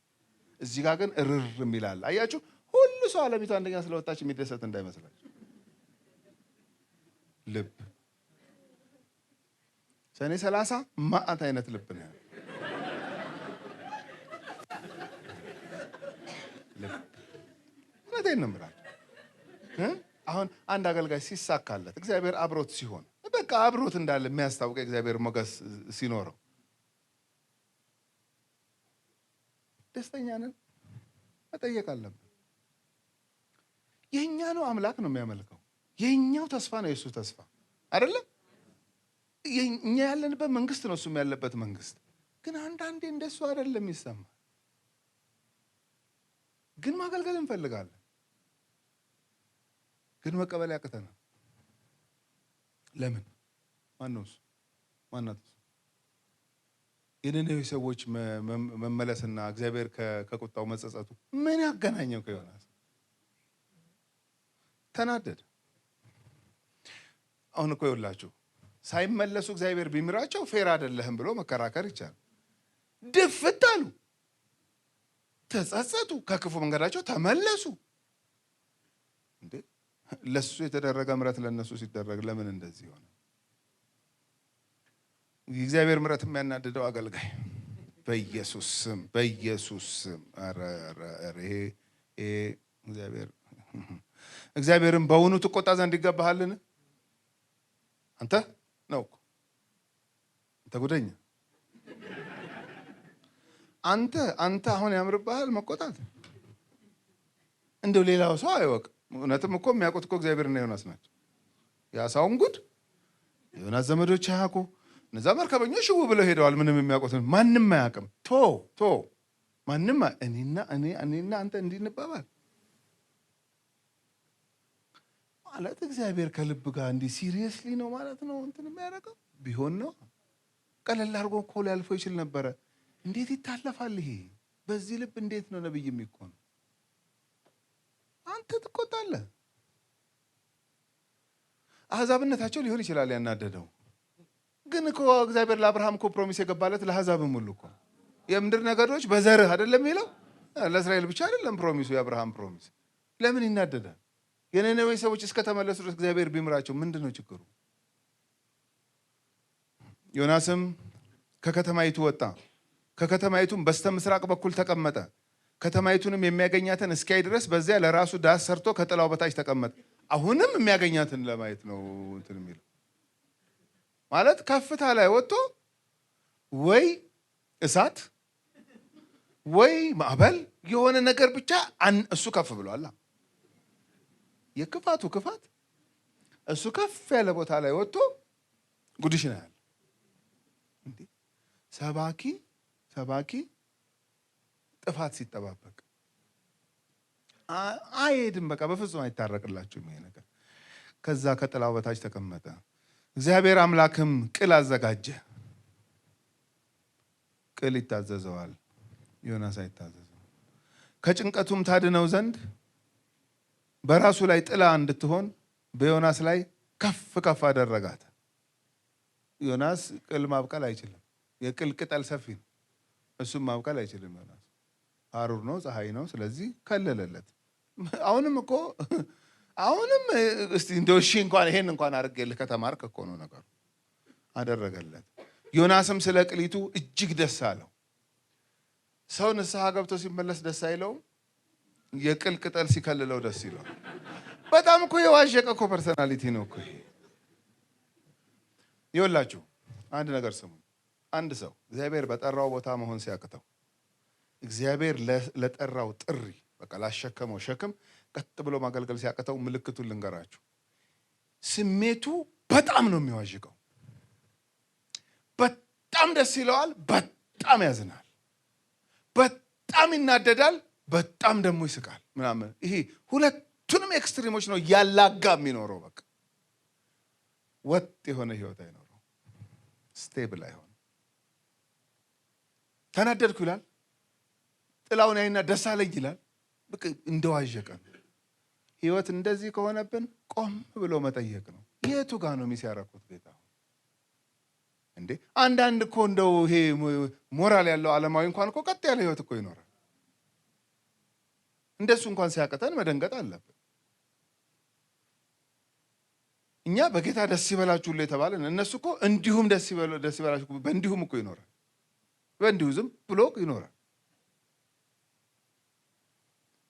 እዚህ ጋር ግን እርር የሚላል አያችሁ። ሁሉ ሰው አለሚቱ አንደኛ ስለወጣች የሚደሰት እንዳይመስላችሁ። ልብ ሰኔ 30 ማአት አይነት ልብ ነው። እውነቴን ነው የምላችሁ። አሁን አንድ አገልጋይ ሲሳካለት እግዚአብሔር አብሮት ሲሆን በቃ አብሮት እንዳለ የሚያስታውቅ እግዚአብሔር ሞገስ ሲኖረው ደስተኛ ነን። መጠየቅ አለብን። የኛ ነው አምላክ ነው የሚያመልከው። የኛው ተስፋ ነው የሱ ተስፋ አይደለም። እኛ ያለንበት መንግስት ነው እሱም ያለበት መንግስት። ግን አንዳንዴ እንደሱ አይደለም ይሰማ። ግን ማገልገል እንፈልጋለን። ግን መቀበል ያቅተናል። ለምን? ማናት? የነነዌ ሰዎች መመለስና እግዚአብሔር ከቁጣው መጸጸቱ ምን ያገናኘው ከዮናስ? ተናደደ። አሁን እኮ ይኸውላችሁ ሳይመለሱ እግዚአብሔር ቢምራቸው ፌር አይደለህም ብሎ መከራከር ይቻላል። ድፍት አሉ፣ ተጸጸቱ፣ ከክፉ መንገዳቸው ተመለሱ። እንዴ ለሱ የተደረገ ምሕረት ለነሱ ሲደረግ ለምን እንደዚህ ሆነ? የእግዚአብሔር ምሕረት የሚያናድደው አገልጋይ በኢየሱስ ስም አረ እግዚአብሔርን በእውኑ ትቆጣ ዘንድ ይገባሃልን? አንተ ነው እኮ አንተ ጉደኛ አንተ አሁን ያምርብሃል መቆጣት። እንደው ሌላው ሰው አይወቅ። እውነትም እኮ የሚያውቁት እኮ እግዚአብሔርና ዮናስ ናቸው። የአሳውን ጉድ ዮናስ ዘመዶች አያውቁ። እነዛ መርከበኞች ሽው ብለው ሄደዋል። ምንም የሚያውቁት ማንም አያውቅም። ቶ ማንም እኔና አንተ እንዲንባባል ማለት እግዚአብሔር ከልብ ጋር እንዲህ ሲሪየስሊ ነው ማለት ነው እንትን የሚያደርገው ቢሆን ነው ቀለል አድርጎ እኮ ሊያልፈው ይችል ነበረ። እንዴት ይታለፋል ይሄ? በዚህ ልብ እንዴት ነው ነብይ የሚሆነው? አንተ ትቆጣለህ። አሕዛብነታቸው ሊሆን ይችላል ያናደደው። ግን እኮ እግዚአብሔር ለአብርሃም እኮ ፕሮሚስ የገባለት ለአሕዛብም ሁሉ እኮ የምድር ነገዶች በዘርህ አይደለም የሚለው? ለእስራኤል ብቻ አይደለም ፕሮሚሱ፣ የአብርሃም ፕሮሚስ። ለምን ይናደዳል? የነነዌ ሰዎች እስከተመለሱ ድረስ እግዚአብሔር ቢምራቸው ምንድን ነው ችግሩ? ዮናስም ከከተማይቱ ወጣ፣ ከከተማይቱም በስተ ምስራቅ በኩል ተቀመጠ። ከተማይቱንም የሚያገኛትን እስኪያይ ድረስ በዚያ ለራሱ ዳስ ሰርቶ ከጥላው በታች ተቀመጠ። አሁንም የሚያገኛትን ለማየት ነው እንትን የሚለው ማለት ከፍታ ላይ ወጥቶ ወይ እሳት ወይ ማዕበል የሆነ ነገር ብቻ እሱ ከፍ ብሏል። የክፋቱ ክፋት እሱ ከፍ ያለ ቦታ ላይ ወጥቶ ጉድሽ ነው ያለ። እንዴ ሰባኪ ጥፋት ሲጠባበቅ አይሄድም። በቃ በፍጹም አይታረቅላችሁም ይሄ ነገር። ከዛ ከጥላው በታች ተቀመጠ። እግዚአብሔር አምላክም ቅል አዘጋጀ። ቅል ይታዘዘዋል፣ ዮናስ አይታዘዘው። ከጭንቀቱም ታድነው ዘንድ በራሱ ላይ ጥላ እንድትሆን በዮናስ ላይ ከፍ ከፍ አደረጋት። ዮናስ ቅል ማብቀል አይችልም። የቅል ቅጠል ሰፊ ነው፣ እሱም ማብቀል አይችልም። ዮናስ ሐሩር ነው፣ ፀሐይ ነው። ስለዚህ ከለለለት። አሁንም እስቲ እንደው እሺ እንኳን ይሄን እንኳን አድርጌልህ ከተማርክ እኮ ነው ነገሩ። አደረገለት። ዮናስም ስለ ቅሊቱ እጅግ ደስ አለው። ሰው ንስሐ ገብቶ ሲመለስ ደስ አይለውም? የቅል ቅጠል ሲከልለው ደስ ይለው። በጣም እኮ የዋዠቀ እኮ ፐርሰናሊቲ ነው እኮ ይሄ። ይኸውላችሁ አንድ ነገር ስሙ። አንድ ሰው እግዚአብሔር በጠራው ቦታ መሆን ሲያቅተው፣ እግዚአብሔር ለጠራው ጥሪ በቃ ላሸከመው ሸክም ቀጥ ብሎ ማገልገል ሲያቅተው ምልክቱን ልንገራችሁ። ስሜቱ በጣም ነው የሚዋዥቀው። በጣም ደስ ይለዋል፣ በጣም ያዝናል፣ በጣም ይናደዳል፣ በጣም ደግሞ ይስቃል ምናምን። ይሄ ሁለቱንም ኤክስትሪሞች ነው ያላጋ የሚኖረው። በቃ ወጥ የሆነ ህይወት አይኖረው፣ ስቴብል አይሆን። ተናደድኩ ይላል፣ ጥላውን ያይና ደስ አለኝ ይላል። በቃ እንደዋዠቀ ነው። ህይወት እንደዚህ ከሆነብን ቆም ብሎ መጠየቅ ነው። የቱ ጋር ነው ሚስ ያደረኩት ጌታ? እንዴ አንዳንድ እኮ እንደው ይሄ ሞራል ያለው ዓለማዊ እንኳን እኮ ቀጥ ያለ ህይወት እኮ ይኖራል። እንደሱ እንኳን ሲያቀተን መደንገጥ አለብን። እኛ በጌታ ደስ ይበላችሁ ሁሉ የተባለን፣ እነሱ እኮ እንዲሁም ደስ ይበላችሁ በእንዲሁም እኮ ይኖራል። በእንዲሁ ዝም ብሎ ይኖራል።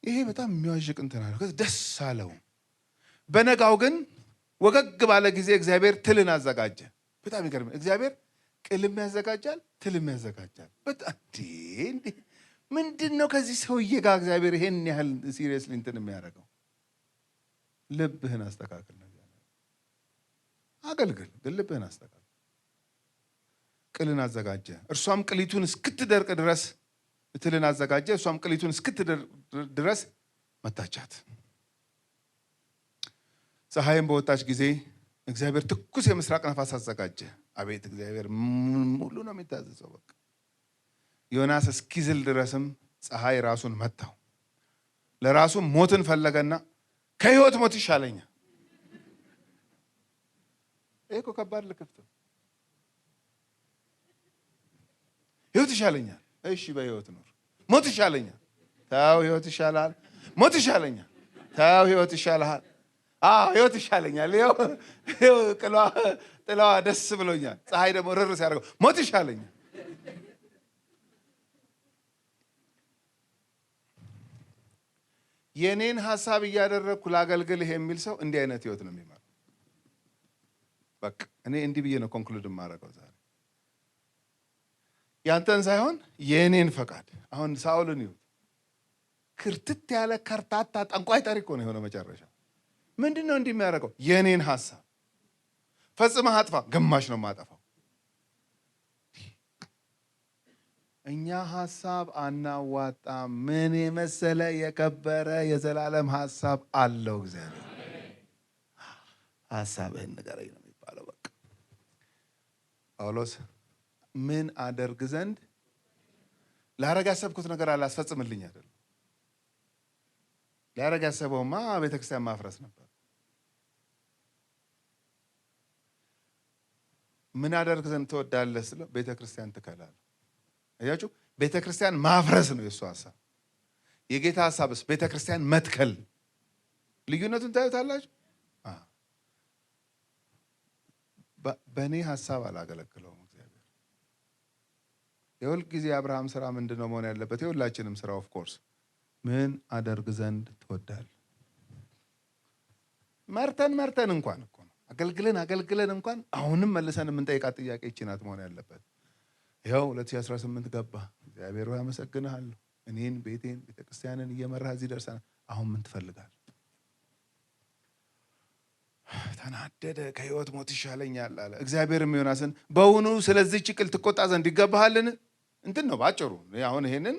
ይሄ በጣም የሚዋዥቅ እንትን አለ። ደስ አለው። በነጋው ግን ወገግ ባለ ጊዜ እግዚአብሔር ትልን አዘጋጀ። በጣም ይገርም። እግዚአብሔር ቅልም ያዘጋጃል፣ ትልም ያዘጋጃል። በጣም ምንድን ነው ከዚህ ሰውዬ ጋር እግዚአብሔር ይሄን ያህል ሲሪየስሊ እንትን የሚያደርገው? ልብህን አስተካክል፣ አገልግል፣ ግን ልብህን አስተካክል። ቅልን አዘጋጀ። እርሷም ቅሊቱን እስክትደርቅ ድረስ ትልን አዘጋጀ። እሷም ቅሊቱን እስክትደርቅ ድረስ መታቻት። ፀሐይም በወጣች ጊዜ እግዚአብሔር ትኩስ የምስራቅ ነፋስ አዘጋጀ። አቤት እግዚአብሔር ሙሉ ነው የሚታዘዘው። በቃ ዮናስ እስኪዝል ድረስም ፀሐይ ራሱን መታው። ለራሱም ሞትን ፈለገና ከህይወት ሞት ይሻለኛል። ይሄ እኮ ከባድ ልክፍት። ህይወት ይሻለኛል። እሺ በህይወት ኖር። ሞት ይሻለኛል። ታው ህይወት ይሻላል። ሞት ይሻለኛል። ታው ህይወት ይሻላል። ህይወት ይሻለኛል። ይኸው ጥላዋ ደስ ብሎኛል። ፀሐይ ደግሞ ርር ሲያደርገው ሞት ይሻለኛል። የኔን ሐሳብ እያደረግኩ ላገልግልህ የሚል ሰው እንዲህ አይነት ህይወት ነው የሚመራው። በቃ እኔ እንዲህ ብዬ ነው ኮንክሉድ የማደርገው ዛሬ። ያንተን ሳይሆን የኔን ፈቃድ። አሁን ሳውልን ይሁት ክርትት ያለ ከርታታ ጠንቋይ ጠሪ እኮ ነው የሆነ መጨረሻ። ምንድን ነው እንዲህ የሚያደርገው? የኔን ሐሳብ ፈጽመህ አጥፋ፣ ግማሽ ነው የማጠፋው። እኛ ሐሳብ አናዋጣም። ምን የመሰለ የከበረ የዘላለም ሐሳብ አለው እግዚአብሔር። ሐሳብህን ንገረኝ ነው የሚባለው። በቃ ጳውሎስ ምን አደርግ ዘንድ ላረግ ያሰብኩት ነገር አላስፈጽምልኝ አይደለም። ላረግ ያሰበውማ ቤተክርስቲያን ማፍረስ ነበር። ምን አደርግ ዘንድ ትወዳለህ ስለው ቤተክርስቲያን ትከላለህ። አያችሁ፣ ቤተክርስቲያን ማፍረስ ነው የእሱ ሐሳብ። የጌታ ሐሳብስ ቤተክርስቲያን መትከል። ልዩነቱን ታዩታላችሁ። በእኔ ሐሳብ አላገለግለውም እግዚአብሔር። የሁል ጊዜ አብርሃም ስራ ምንድን ነው መሆን ያለበት? የሁላችንም ስራ ኦፍ ኮርስ ምን አደርግ ዘንድ ትወዳለህ። መርተን እንኳን እኮ ነው አገልግለን እንኳን አሁንም መልሰን የምንጠይቃት ጥያቄ ይህች ናት መሆን ያለበት። ይኸው 2018 ገባ። እግዚአብሔር ሆይ አመሰግንሃለሁ፣ እኔን፣ ቤቴን፣ ቤተክርስቲያንን እየመራህ እዚህ ደርሰናል። አሁን ምን ትፈልጋለህ? ተናደደ። ከህይወት ሞት ይሻለኛል አለ። እግዚአብሔርም ዮናስን በውኑ ስለዚህ ጭቅል ትቆጣ ዘንድ ይገባሃልን? እንትን ነው ባጭሩ። አሁን ይሄንን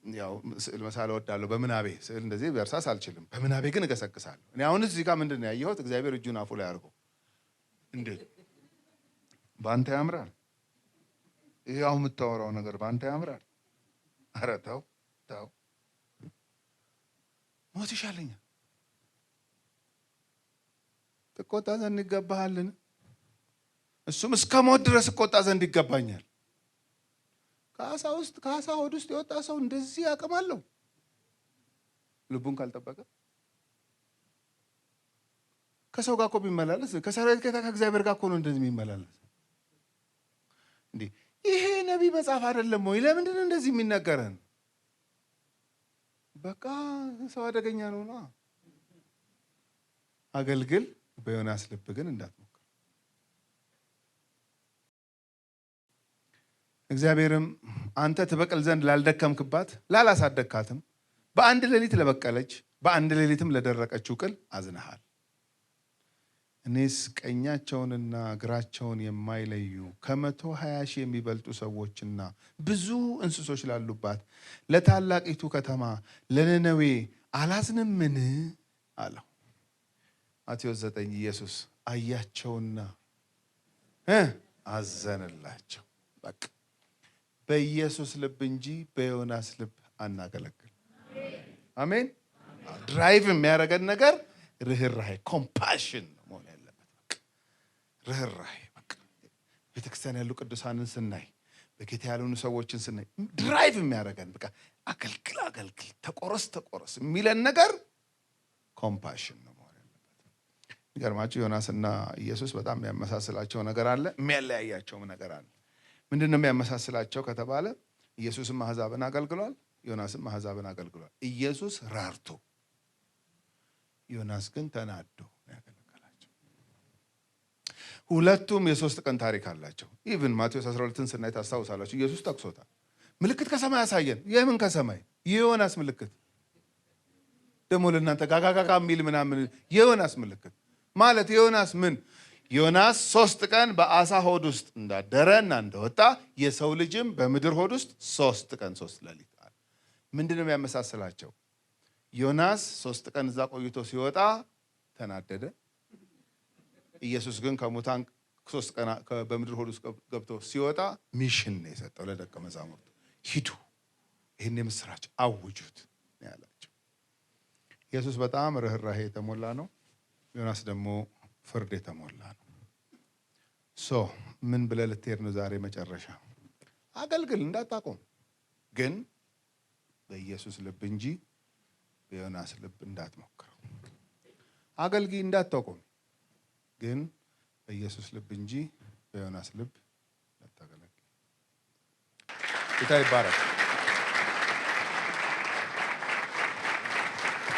ያው ስዕል መሳል እወዳለሁ። በምናቤ ስዕል እንደዚህ በእርሳስ አልችልም፣ በምናቤ ግን እገሰግሳለሁ። እኔ አሁን እዚህ ጋር ምንድን ነው ያየሁት? እግዚአብሔር እጁን አፉ ላይ አድርጎ እንዴ በአንተ ያምራል። ይሄ አሁን የምታወራው ነገር በአንተ ያምራል። ኧረ ተው ሞት ይሻለኛል። ትቆጣ ዘንድ ይገባሃልን? እሱም እስከ ሞት ድረስ እቆጣ ዘንድ ይገባኛል። ከአሳ ሆድ ውስጥ የወጣ ሰው እንደዚህ አቅም አለው? ልቡን ካልጠበቀ ከሰው ጋር እኮ ቢመላለስ ከሰራዊት ጌታ ከእግዚአብሔር ጋር እኮ ነው እንደዚህ የሚመላለስ። እንዴ ይሄ ነቢይ መጽሐፍ አይደለም ወይ? ለምንድን ነው እንደዚህ የሚነገረን? በቃ ሰው አደገኛ ነውና አገልግል። በዮናስ ልብ ግን እንዳትሞክር። እግዚአብሔርም አንተ ትበቅል ዘንድ ላልደከምክባት ላላሳደግካትም በአንድ ሌሊት ለበቀለች በአንድ ሌሊትም ለደረቀችው ቅል አዝነሃል። እኔስ ቀኛቸውንና እግራቸውን የማይለዩ 120 ሺህ የሚበልጡ ሰዎችና ብዙ እንስሶች ላሉባት ለታላቂቱ ከተማ ለነነዌ አላዝንምን አለው። ማቴዎስ 9 ኢየሱስ አያቸውና አዘነላቸው። በቃ በኢየሱስ ልብ እንጂ በዮናስ ልብ አናገለግል። አሜን። ድራይቭ የሚያደርገን ነገር ርህራሄ፣ ኮምፓሽን ነው መሆን ያለበት። በቃ ርህራሄ። በቃ ቤተክርስቲያን ያሉ ቅዱሳንን ስናይ፣ በጌታ ያሉን ሰዎችን ስናይ ድራይቭ የሚያደርገን በቃ አገልግል፣ ተቆረስ የሚለን ነገር ኮምፓሽን ነው። ይገርማችሁ ዮናስና ኢየሱስ በጣም የሚያመሳስላቸው ነገር አለ፣ የሚያለያያቸውም ነገር አለ። ምንድን ነው የሚያመሳስላቸው ከተባለ ኢየሱስም አሕዛብን አገልግሏል፣ ዮናስም አሕዛብን አገልግሏል። ኢየሱስ ራርቶ፣ ዮናስ ግን ተናዶ ያገለገላቸው። ሁለቱም የ3 ቀን ታሪክ አላቸው። ኢቭን ማቴዎስ 12ን ስናይ ታስታውሳላችሁ፣ ኢየሱስ ጠቅሶታል። ምልክት ከሰማይ ያሳየን። የምን ከሰማይ? የዮናስ ምልክት። ደግሞ ለእናንተ ጋጋጋጋ የሚል ምናምን የዮናስ ምልክት ማለት ዮናስ ምን? ዮናስ 3 ቀን በአሳ ሆድ ውስጥ እንዳደረና እንደወጣ የሰው ልጅም በምድር ሆድ ውስጥ 3 ቀን 3 ሌሊት አለ። ምንድን ነው የሚያመሳስላቸው? ዮናስ 3 ቀን እዛ ቆይቶ ሲወጣ ተናደደ። ኢየሱስ ግን ከሙታን 3 ቀን በምድር ሆድ ውስጥ ገብቶ ሲወጣ ሚሽን ነው የሰጠው ለደቀ መዛሙርቱ። ሂዱ፣ ይህን የምስራች አውጁት ያላቸው። ኢየሱስ በጣም ርህራሄ የተሞላ ነው። ዮናስ ደግሞ ፍርድ የተሞላ ነው። ምን ብለህ ልትሄድ ነው ዛሬ? መጨረሻ አገልግል፣ እንዳታቆም ግን በኢየሱስ ልብ እንጂ በዮናስ ልብ እንዳትሞክረው። አገልግል፣ እንዳታቆም ግን በኢየሱስ ልብ እንጂ በዮናስ ልብ እንዳታገለግል። ጌታ ይባረክ።